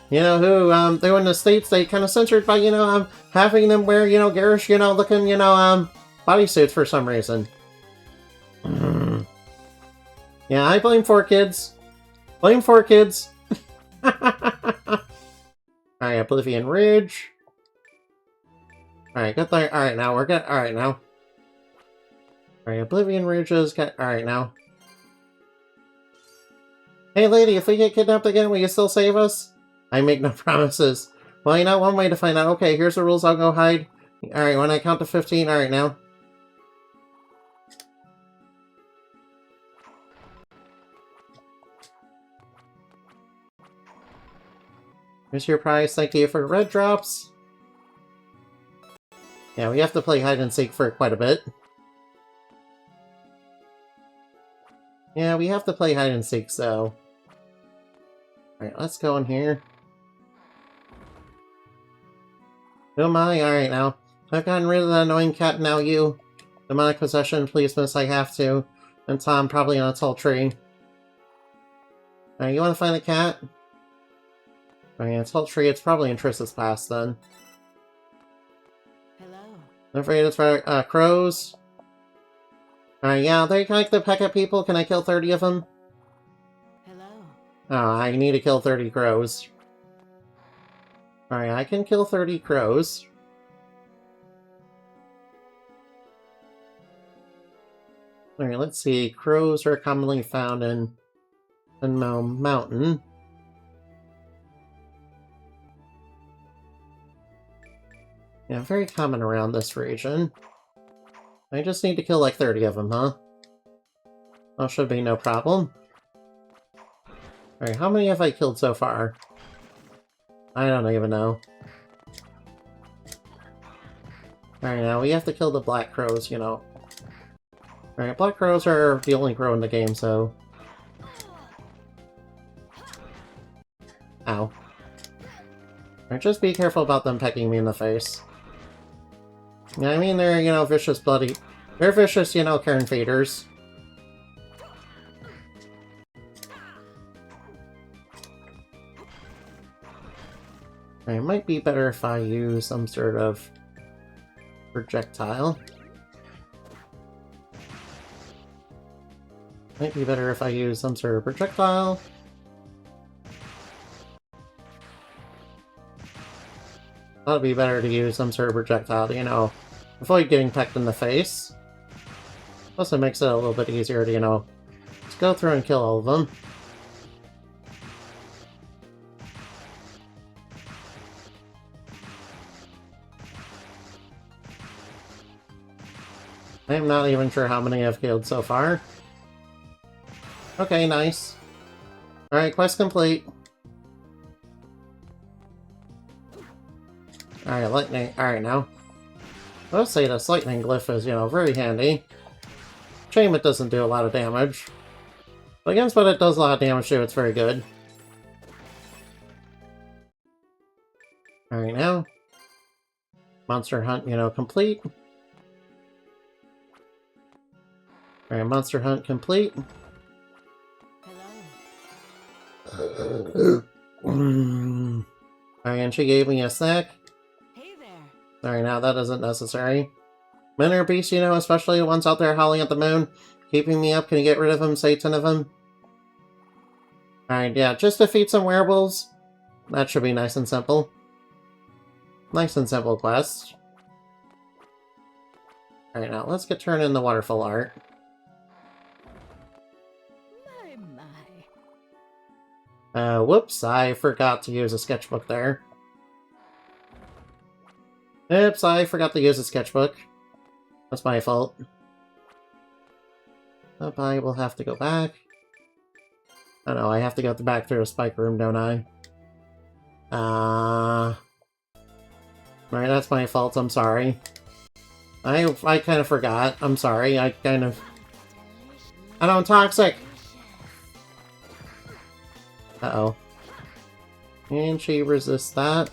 You know, who, they were in the States, they kind of censored by, you know, having them wear, you know, garish, you know, looking, you know, bodysuits for some reason. Yeah, I blame 4Kids. Blame 4Kids. Alright, Oblivion Ridge. Alright, get there. Alright, now we're good. Alright, now. Alright, Oblivion Ridge is good. Alright, now. Hey, lady, if we get kidnapped again, will you still save us? I make no promises. Well, you know, one way to find out. Okay, here's the rules. I'll go hide. Alright, when I count to 15. Alright, now. Here's your prize. Thank you for red drops. Yeah, we have to play hide and seek for quite a bit. Yeah, we have to play hide and seek, so... Alright, let's go in here. Oh my, alright now. I've gotten rid of the annoying cat, now you. Demonic possession, please miss, I have to. And Tom, probably on a tall tree. Alright, you wanna find the cat? Alright, a tall tree, it's probably in Triss's past then. Hello. I'm afraid it's for, crows. Alright, yeah, they like to peck at people, can I kill 30 of them? Hello. Oh, I need to kill 30 crows. Alright, I can kill 30 crows. Alright, let's see. Crows are commonly found in Mountain. Yeah, very common around this region. I just need to kill like 30 of them, huh? That should be no problem. Alright, how many have I killed so far? I don't even know. Alright, now we have to kill the black crows, you know. Alright, black crows are the only crow in the game, so... Ow. Alright, just be careful about them pecking me in the face. Yeah, I mean, they're, you know, vicious bloody... They're vicious, you know, Karen feeders. It might be better if I use some sort of projectile. Might be better if I use some sort of projectile. That'd be better to use some sort of projectile to, you know, avoid getting pecked in the face. Plus it makes it a little bit easier to, you know, just go through and kill all of them. I'm not even sure how many I've killed so far. Okay, nice. Alright, quest complete. Alright, lightning. Alright, now. I'll say this lightning glyph is, you know, very handy. Shame it doesn't do a lot of damage. But against what it does a lot of damage to, it's very good. Alright, now. Monster hunt, you know, complete. Alright, monster hunt complete. Hello. Alright, and she gave me a snack. Hey there. Alright, now that isn't necessary. Men are beasts, you know, especially the ones out there howling at the moon. Keeping me up, can you get rid of them? Say 10 of them. Alright, yeah, just defeat some werewolves. That should be nice and simple. Nice and simple quest. Alright, now let's get turned in the waterfall art. My. Whoops, I forgot to use a sketchbook there. Oops, I forgot to use a sketchbook. That's my fault. But I will have to go back. Oh no, I have to go back through the spike room, don't I? Alright, that's my fault, I'm sorry. I kind of forgot. I'm sorry, I know I'm toxic! Uh-oh. And she resists that.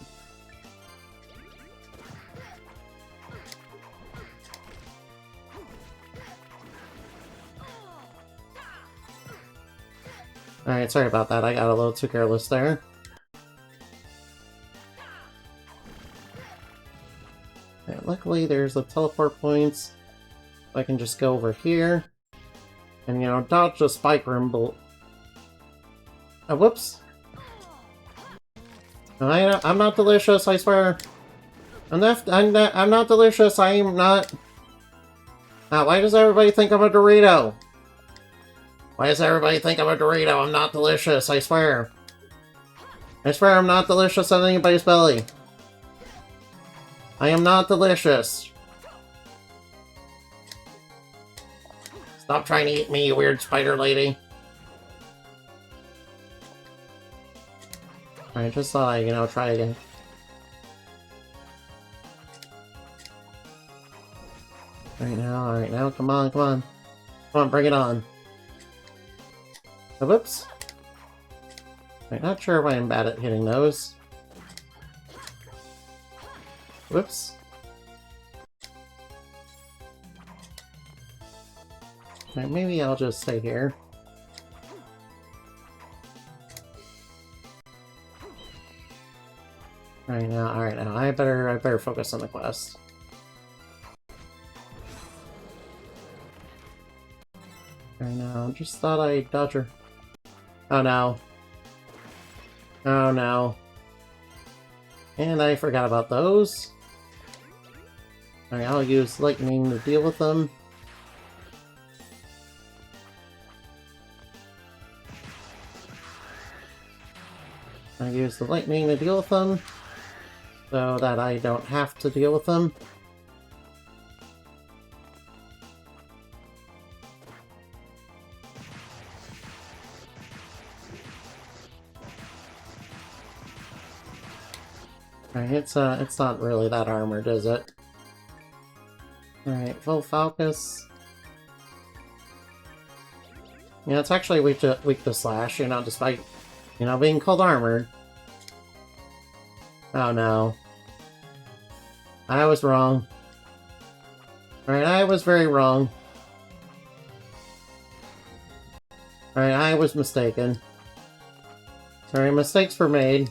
Alright, sorry about that. I got a little too careless there. Okay, luckily, there's the teleport points. I can just go over here. And, you know, dodge the spike room. Whoops. I'm not delicious, I swear. I'm not delicious, I'm not... why does everybody think I'm a Dorito? Why does everybody think I'm a Dorito? I'm not delicious, I swear. I swear I'm not delicious on anybody's belly. I am not delicious. Stop trying to eat me, you weird spider lady. I just thought I'd, try again. Alright now, come on, come on. Come on, bring it on. Oh, whoops. I'm not sure why I'm bad at hitting those. Whoops. Alright, maybe I'll just stay here. Alright now, I better focus on the quest. Alright now, just thought I'd dodge her. Oh no. Oh no. And I forgot about those. Alright, I'll use lightning to deal with them. I use the lightning to deal with them, so that I don't have to deal with them. Alright, it's not really that armored, is it? Alright, full focus. Yeah, it's actually weak to slash, despite, being called armored. Oh no. I was wrong. Alright, I was very wrong. Alright, I was mistaken. Sorry, mistakes were made.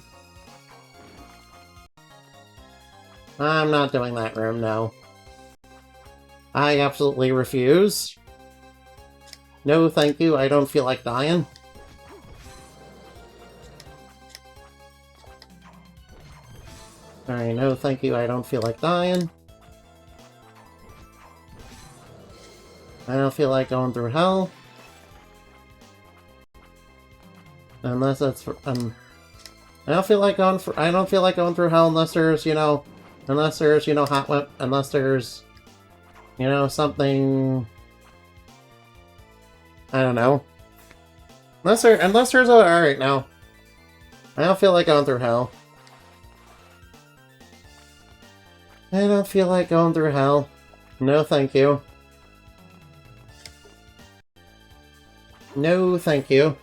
I'm not doing that room, no. I absolutely refuse. No, thank you, I don't feel like dying. Alright, no thank you, I don't feel like dying. I don't feel like going through hell. Unless that's for, I don't feel like going through hell unless there's, unless there's, hot whip, unless there's, something, I don't know. Unless there's a, alright now. I don't feel like going through hell. I don't feel like going through hell. No, thank you. No, thank you.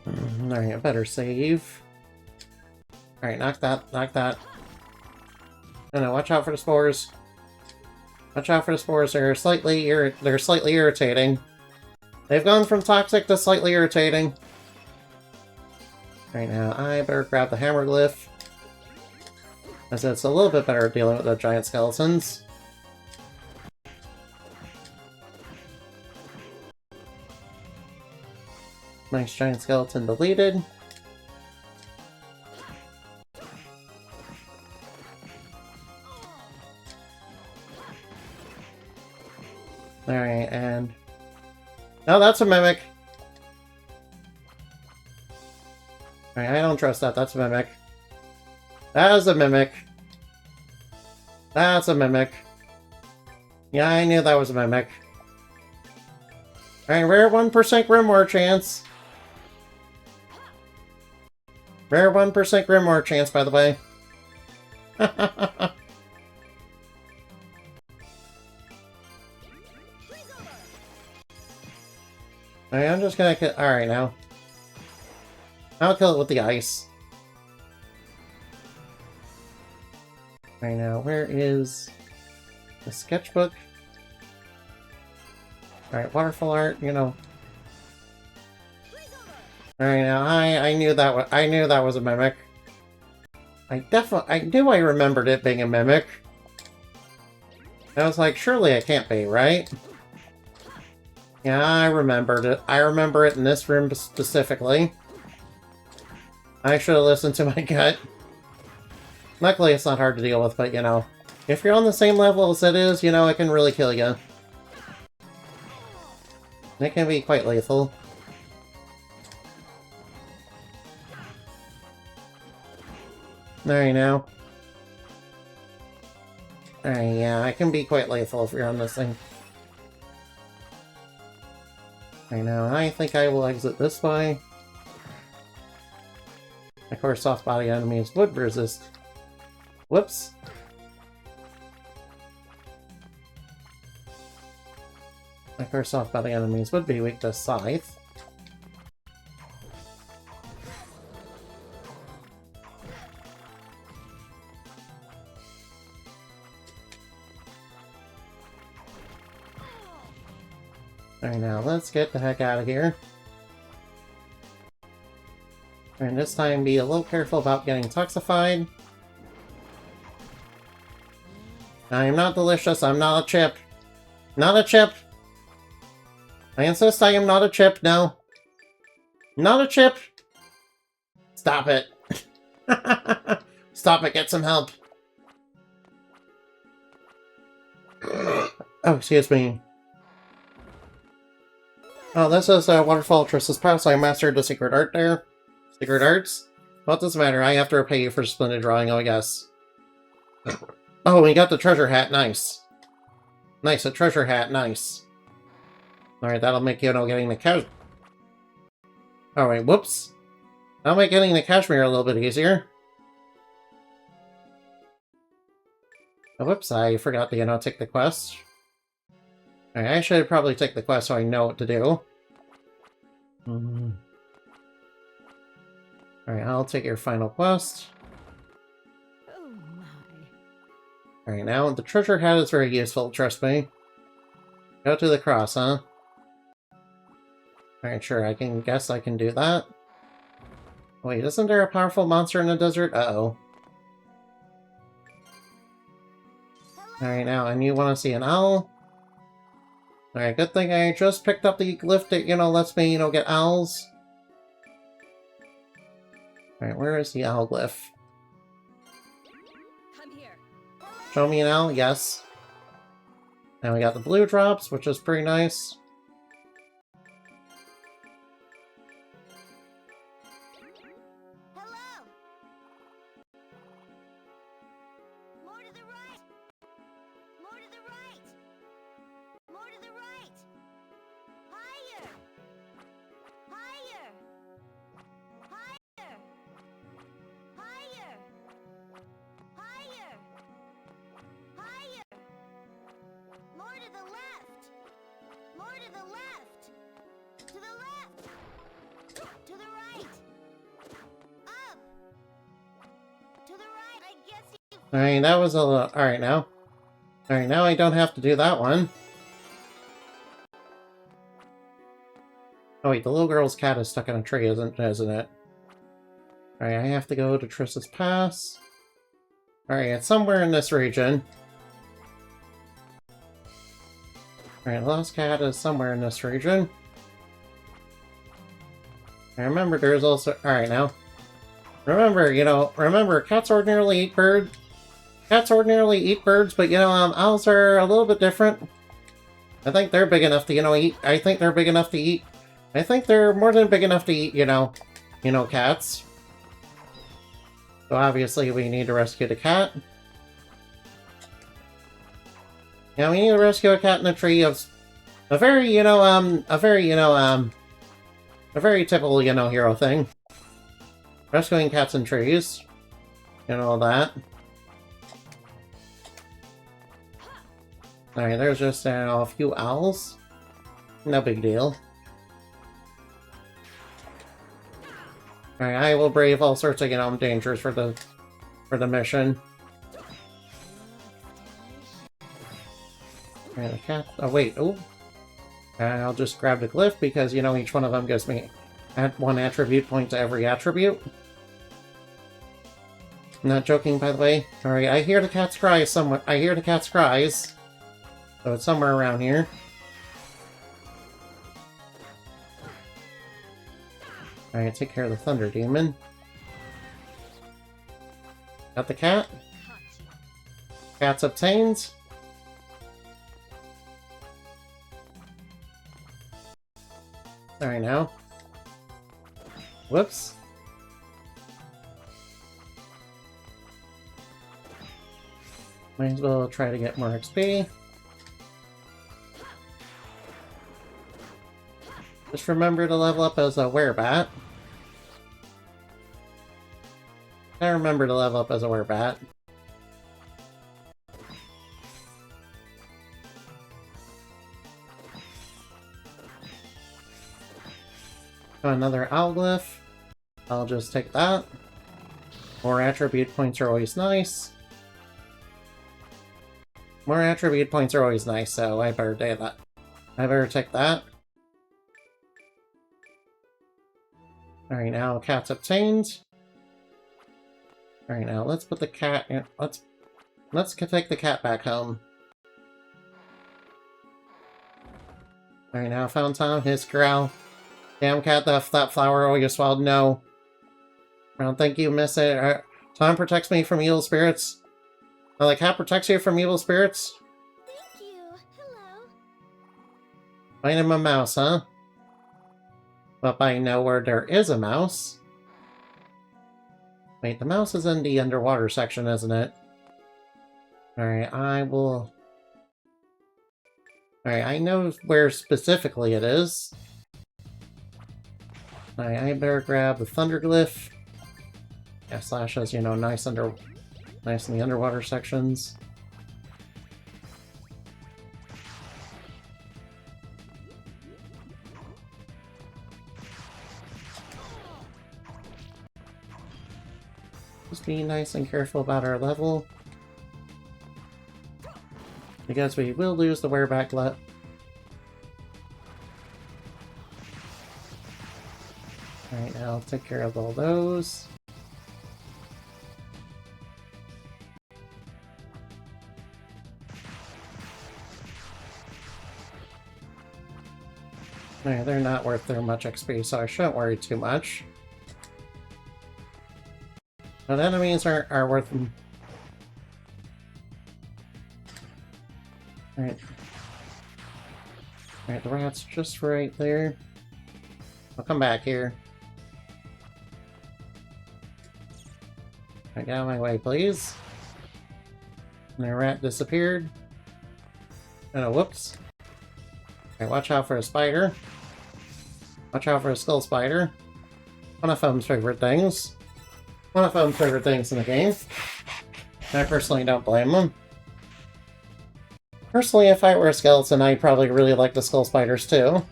Alright, I better save. Alright, knock that, knock that. No, watch out for the spores. Watch out for the spores, they're slightly irritating. They've gone from toxic to slightly irritating. Right now, I better grab the hammer glyph, as it's a little bit better at dealing with the giant skeletons. Nice giant skeleton deleted. Alright, and... no, that's a mimic! Alright, I don't trust that, that's a mimic. That is a mimic. That's a mimic. Yeah, I knew that was a mimic. Alright, rare 1% Grimoire chance. Rare 1% Grimoire chance, by the way. Alright, I'm just gonna kill. Alright, now. I'll kill it with the ice. Alright, now, where is the sketchbook? Alright, waterfall art, Alright, now, I knew that was a mimic. I knew I remembered it being a mimic. I was like, surely it can't be, right? Yeah, I remembered it. I remember it in this room specifically. I should have listened to my gut. Luckily, it's not hard to deal with, but, if you're on the same level as it is, it can really kill you. It can be quite lethal. Alright, now. Alright, yeah, it can be quite lethal if you're on this thing. Right now, I think I will exit this way. Of course, soft body enemies would resist. Whoops. Of course, soft body enemies would be weak to Scythe. Alright, now let's get the heck out of here. And this time be a little careful about getting toxified. I am not delicious, I'm not a chip. Not a chip! I insist I am not a chip, no. Not a chip! Stop it. Stop it, get some help. Oh, excuse me. Oh, this is Waterfall Trist's Pass. I mastered the secret art there. Secret arts? What does it matter? I have to repay you for splendid drawing, I guess. Oh, we got the treasure hat. Nice. Nice, a treasure hat. Nice. Alright, that'll make, you know, getting the cash... Alright, whoops. That'll make getting the cashmere a little bit easier. Oh, whoops, I forgot to, you know, take the quest. Alright, I should probably take the quest so I know what to do. Alright, I'll take your final quest. Oh my. Alright, now the treasure hat is very useful, trust me. Go to the cross, huh? Alright, sure, I can guess I can do that. Wait, isn't there a powerful monster in the desert? Uh-oh. Alright, now, and you want to see an owl? Alright, good thing I just picked up the glyph that, you know, lets me, you know, get owls. Alright, where is the owl glyph? Come here. Show me an owl? Yes. Now we got the blue drops, which is pretty nice. Hello. More to the right. More to the right. More to the right. Higher. Higher. Higher. Higher. Higher. Higher. More to the left. More to the left. To the left. To the right. Up. To the right. I guess you... Alright, that was a little... Alright, now. Alright, now I don't have to do that one. Oh wait, the little girl's cat is stuck in a tree, isn't it? Alright, I have to go to Trist's Pass. Alright, it's somewhere in this region. Alright, Lost Cat is somewhere in this region. I remember there's also... Alright, now. Remember, you know, cats ordinarily eat birds. Cats ordinarily eat birds, but, you know, owls are a little bit different. I think they're big enough to, you know, eat... I think they're big enough to eat... I think they're more than big enough to eat, you know, cats. So obviously we need to rescue the cat. Yeah, we need to rescue a cat in a tree of a very, you know, a very typical, you know, hero thing. Rescuing cats in trees. You know, all that. Alright, there's just a few owls. No big deal. Alright, I will brave all sorts of, you know, dangers for the mission. Alright, the cat... Oh, wait, oh. I'll just grab the glyph because, you know, each one of them gives me one attribute point to every attribute. I'm not joking, by the way. Alright, I hear the cat's cries somewhere. I hear the cat's cries. So it's somewhere around here. Alright, take care of the Thunder Demon. Got the cat. Cat's obtained. Alright, now. Whoops. Might as well try to get more XP. Just remember to level up as a werebat. I remember to level up as a werebat. Another Owlglyph. I'll just take that. More attribute points are always nice. More attribute points are always nice, so I better do that. I better take that. Alright, now cat's obtained. Alright, now let's put the cat in. Let's take the cat back home. Alright, now found Tom, his growl. Damn cat, that flower oh you swallowed. No. I don't think you miss it. Tom protects me from evil spirits. Oh, the cat protects you from evil spirits? Thank you. Hello. Find him a mouse, huh? But I know where there is a mouse. Wait, the mouse is in the underwater section, isn't it? Alright, I will... Alright, I know where specifically it is. Alright, I better grab the Thunderglyph. Yeah, Slash is, you know, nice in the underwater sections. Just be nice and careful about our level. Because we will lose the wereback let. Alright, now I'll take care of all those. Alright, they're not worth their much XP, so I shouldn't worry too much. But enemies are worth them. Alright. Alright, the rat's just right there. I'll come back here. Get out of my way, please. And the rat disappeared. Oh, whoops. Okay, watch out for a spider. Watch out for a skull spider. One of Foam's favorite things. One of Foam's favorite things in the game. I personally don't blame him. Personally, if I were a skeleton, I'd probably really like the skull spiders too.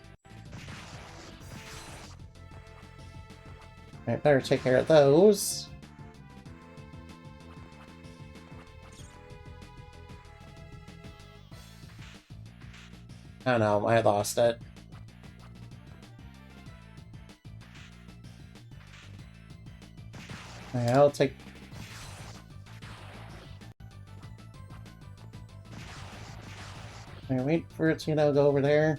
I better take care of those. Oh no, I lost it. Alright, I'll take... Alright, wait for it to, you know, go over there.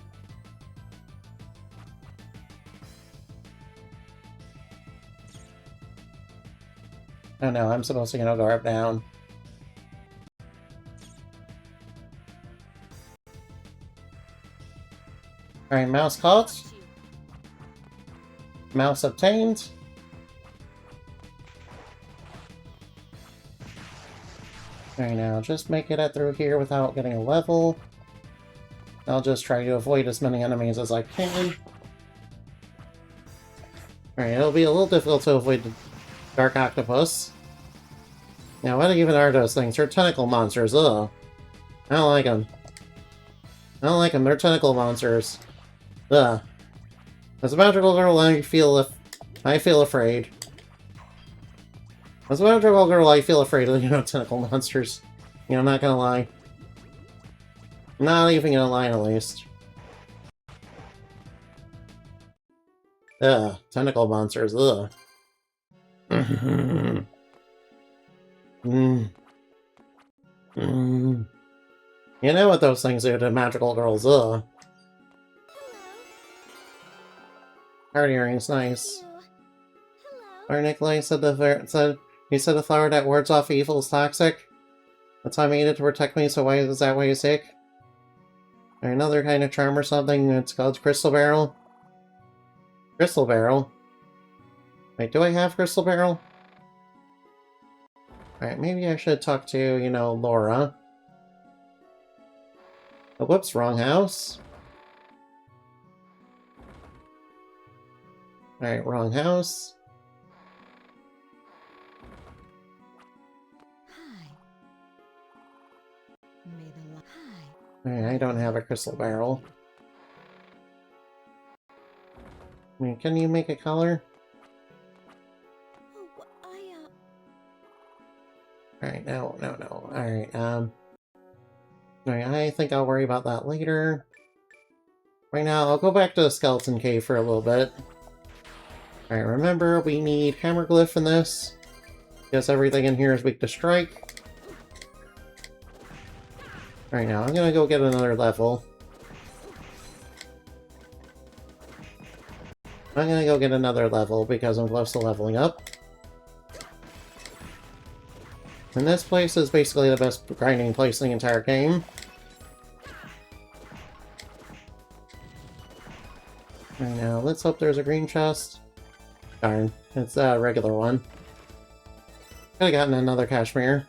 Oh no, I'm supposed to, you know, go up down. Alright, mouse caught. Mouse obtained. Alright, now just make it through here without getting a level. I'll just try to avoid as many enemies as I can. Alright, it'll be a little difficult to avoid the Dark Octopus. Now, what even are those things? They're tentacle monsters, ugh. I don't like them. I don't like them, they're tentacle monsters. Ugh. As a magical girl, I feel afraid. As a magical girl, I feel afraid of, you know, tentacle monsters. You know, I'm not gonna lie. I'm not even gonna lie, at least. Ugh, tentacle monsters, ugh. You know what those things do to magical girls, ugh. Heart earrings, nice. Our Nikolai said he said the flower that wards off evil is toxic. That's how I made it to protect me, so why is that why you take? Or another kind of charm or something, it's called Crystal Barrel. Crystal Barrel? Wait, do I have Crystal Barrel? Alright, maybe I should talk to, you know, Laura. Oh, whoops, wrong house. Alright, wrong house. Hi. May the li- Hi. Alright, I don't have a crystal barrel. I mean, can you make a color? Oh, Alright, no. Alright, alright, I think I'll worry about that later. Right now, I'll go back to the skeleton cave for a little bit. Alright, remember, we need hammerglyph in this. Because everything in here is weak to strike. Alright, now I'm gonna go get another level. I'm gonna go get another level because I'm close to leveling up. And this place is basically the best grinding place in the entire game. Right now, let's hope there's a green chest. Darn, it's a regular one. Could've gotten another cashmere.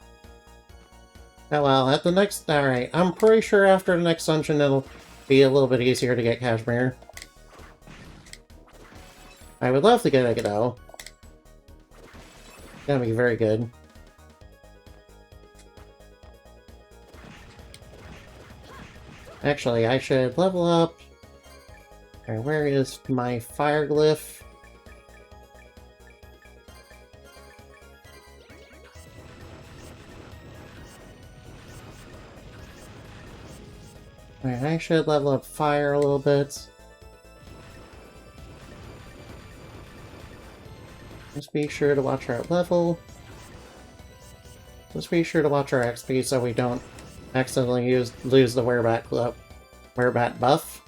Oh well, at the next... Alright, I'm pretty sure after the next dungeon it'll be a little bit easier to get cashmere. I would love to get it though. It's gonna be very good. Actually, I should level up. Alright, where is my fire glyph? Alright, I should level up fire a little bit. Just be sure to watch our level. Just be sure to watch our XP so we don't accidentally lose the werebat buff.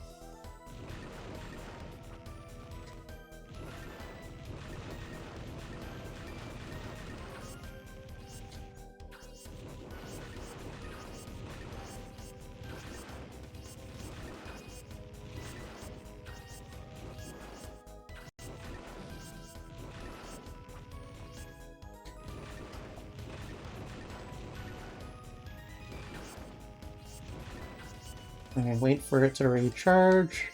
And wait for it to recharge.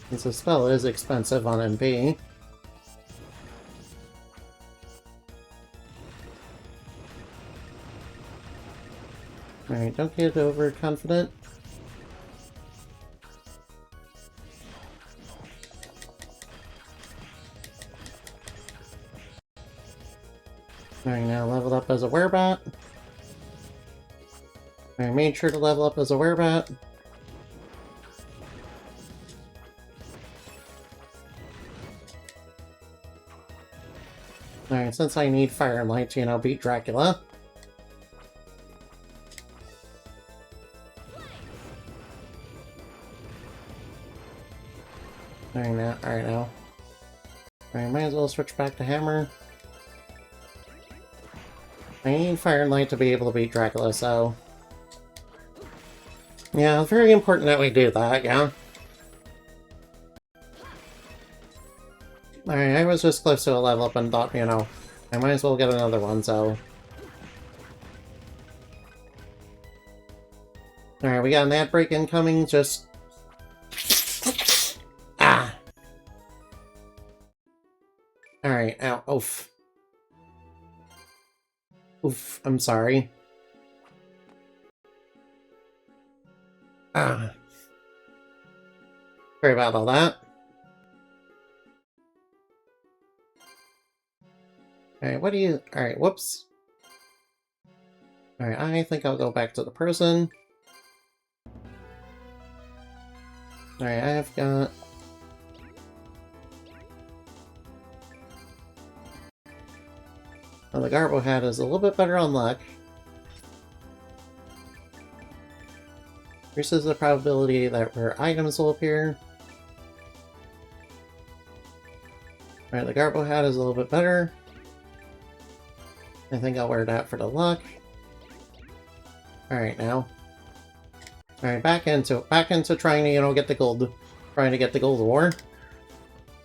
Since the spell is expensive on MP. Alright, don't get overconfident. Alright, now leveled up as a werebat. I made sure to level up as a werebat. Alright, since I need fire and light to, beat Dracula. Alright now. Alright, might as well switch back to hammer. I need fire and light to be able to beat Dracula, so... Yeah, very important that we do that, yeah. Alright, I was just close to a level up and thought, I might as well get another one, so... Alright, we got an ad break incoming, just... Ah! Alright, ow, oof. Oof, I'm sorry. Ah. Sorry about all that. Alright, what do you... Alright, whoops. Alright, I think I'll go back to the prison. Alright, I've got... Well, the Garbo hat is a little bit better on luck. Increases the probability that rare items will appear. Alright, the Garbo hat is a little bit better. I think I'll wear that for the luck. Alright, now. Alright, back into trying to, get the gold. Trying to get the gold war.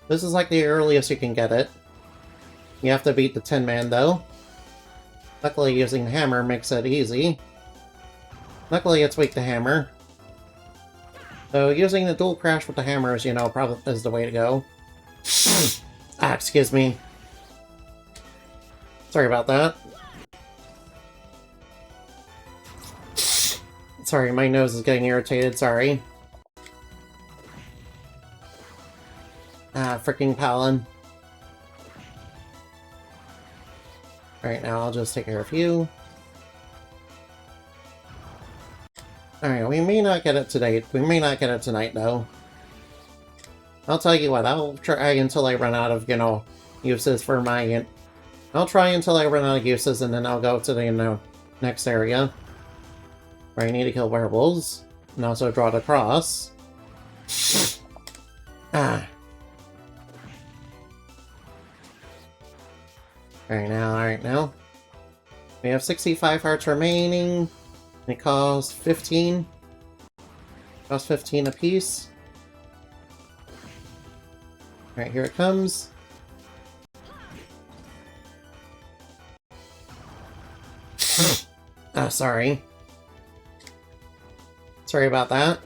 This is like the earliest you can get it. You have to beat the Tin Man, though. Luckily, using the hammer makes it easy. Luckily, it's weak to hammer. So using the dual crash with the hammers, you know, probably is the way to go. Ah, excuse me. Sorry about that. Sorry, my nose is getting irritated, sorry. Ah, freaking Palin. Alright, now I'll just take care of you. Alright, we may not get it today. We may not get it tonight, though. I'll tell you what, I'll try until I run out of, you know, uses for my... I'll try until I run out of uses, and then I'll go to the, you know, next area. Where I need to kill werewolves. And also draw the cross. Ah. Alright now. We have 65 hearts remaining. It costs 15. Costs 15 apiece. Alright, here it comes. Oh, sorry. Sorry about that.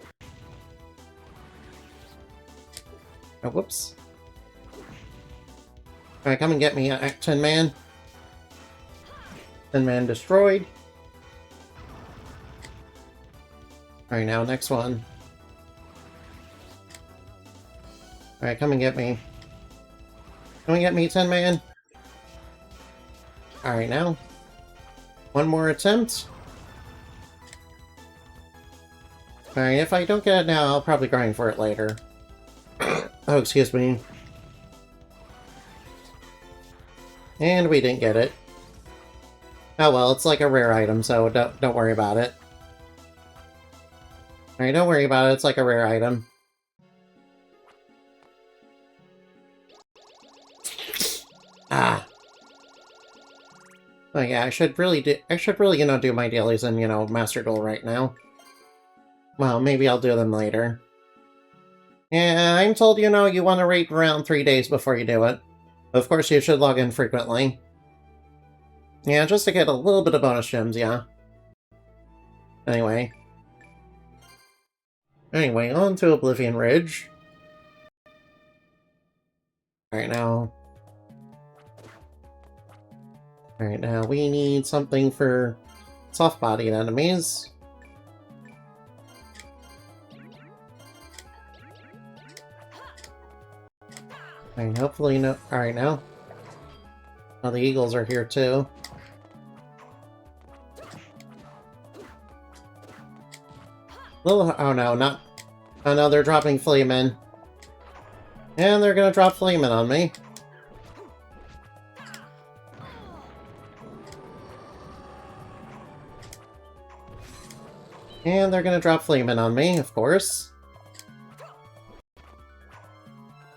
Oh, whoops. Alright, come and get me, Tin Man. Tin Man destroyed. Alright, now next one. Alright, come and get me. Come and get me, Tin Man. Alright, now. One more attempt. Alright, if I don't get it now, I'll probably grind for it later. Oh, excuse me. And we didn't get it. Oh well, it's like a rare item, so don't worry about it. Alright, don't worry about it, it's like a rare item. Ah. Oh yeah, I should really, you know, do my dailies in, you know, Master Duel right now. Well, maybe I'll do them later. Yeah, I'm told, you know, you want to wait around 3 days before you do it. Of course, you should log in frequently. Yeah, just to get a little bit of bonus gems, yeah. Anyway, on to Oblivion Ridge. Alright, now we need something for soft-bodied enemies. And hopefully no... Alright, now. Oh, the eagles are here, too. Little... Oh, no, not... Oh, no, they're dropping Fleeman. And they're gonna drop Fleeman on me. And they're gonna drop Fleeman on me, of course.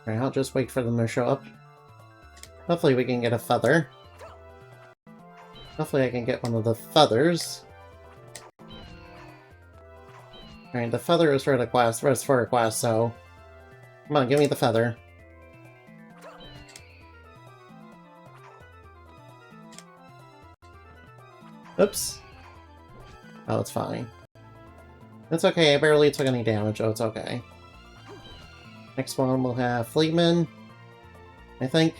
Alright, I'll just wait for them to show up. Hopefully we can get a feather. Hopefully I can get one of the feathers. Alright, the feather is for the quest, for a quest, so... Come on, give me the feather. Oops. Oh, it's fine. It's okay, I barely took any damage, oh, it's okay. Next one we'll have Fleetman, I think.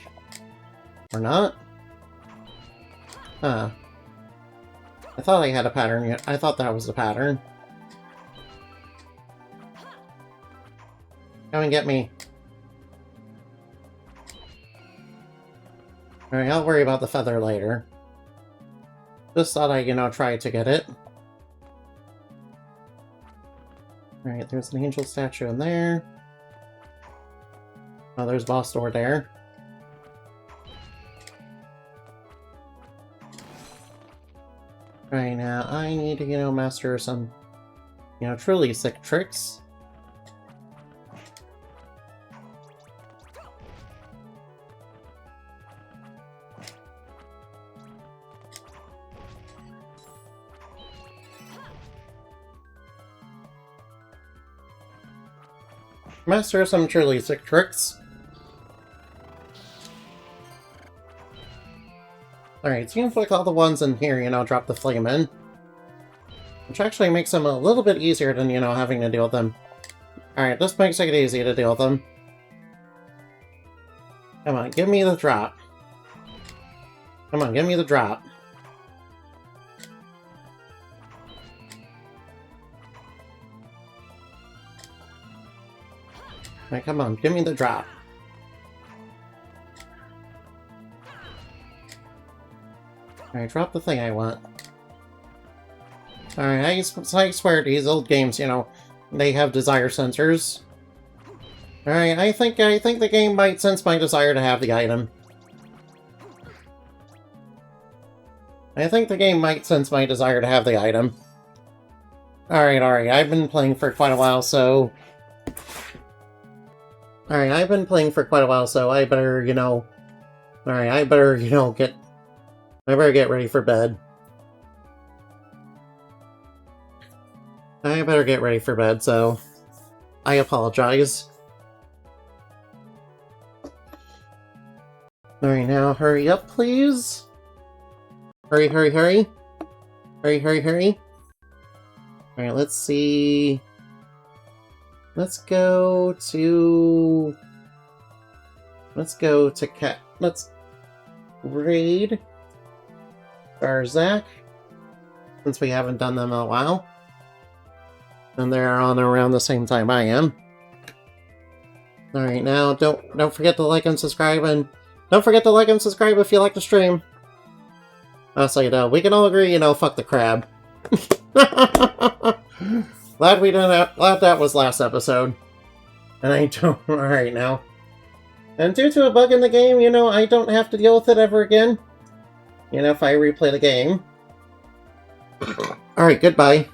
Or not? Huh. I thought I had a pattern. I thought that was the pattern. Come and get me. Alright, I'll worry about the feather later. Just thought I, you know, try to get it. Alright, there's an angel statue in there. Oh, there's boss door there. Right now, I need to, you know, master some, you know, truly sick tricks. Master some truly sick tricks. Alright, seems like all the ones in here, you know, drop the flame in. Which actually makes them a little bit easier than, you know, having to deal with them Alright, this makes it easy to deal with them. Come on, give me the drop. Come on, give me the drop. Alright, come on, give me the drop. Alright, drop the thing I want. Alright, I swear these old games, you know, they have desire sensors. Alright, I think the game might sense my desire to have the item. I think the game might sense my desire to have the item. Alright, I've been playing for quite a while, so... Alright, I've been playing for quite a while, so I better, you know... Alright, I better, you know, I better get ready for bed. I better get ready for bed, so... I apologize. Alright, now hurry up, please. Hurry, hurry, hurry. Hurry, hurry, hurry. Alright, let's see... Let's go to let's raid Barzak, since we haven't done them in a while. And they're on around the same time I am. Alright, now don't forget to like and subscribe, and don't forget to like and subscribe if you like the stream. So you know, we can all agree, you know, fuck the crab. Glad that was last episode. And I don't... Alright now. And due to a bug in the game, you know, I don't have to deal with it ever again. You know, if I replay the game. Alright, goodbye.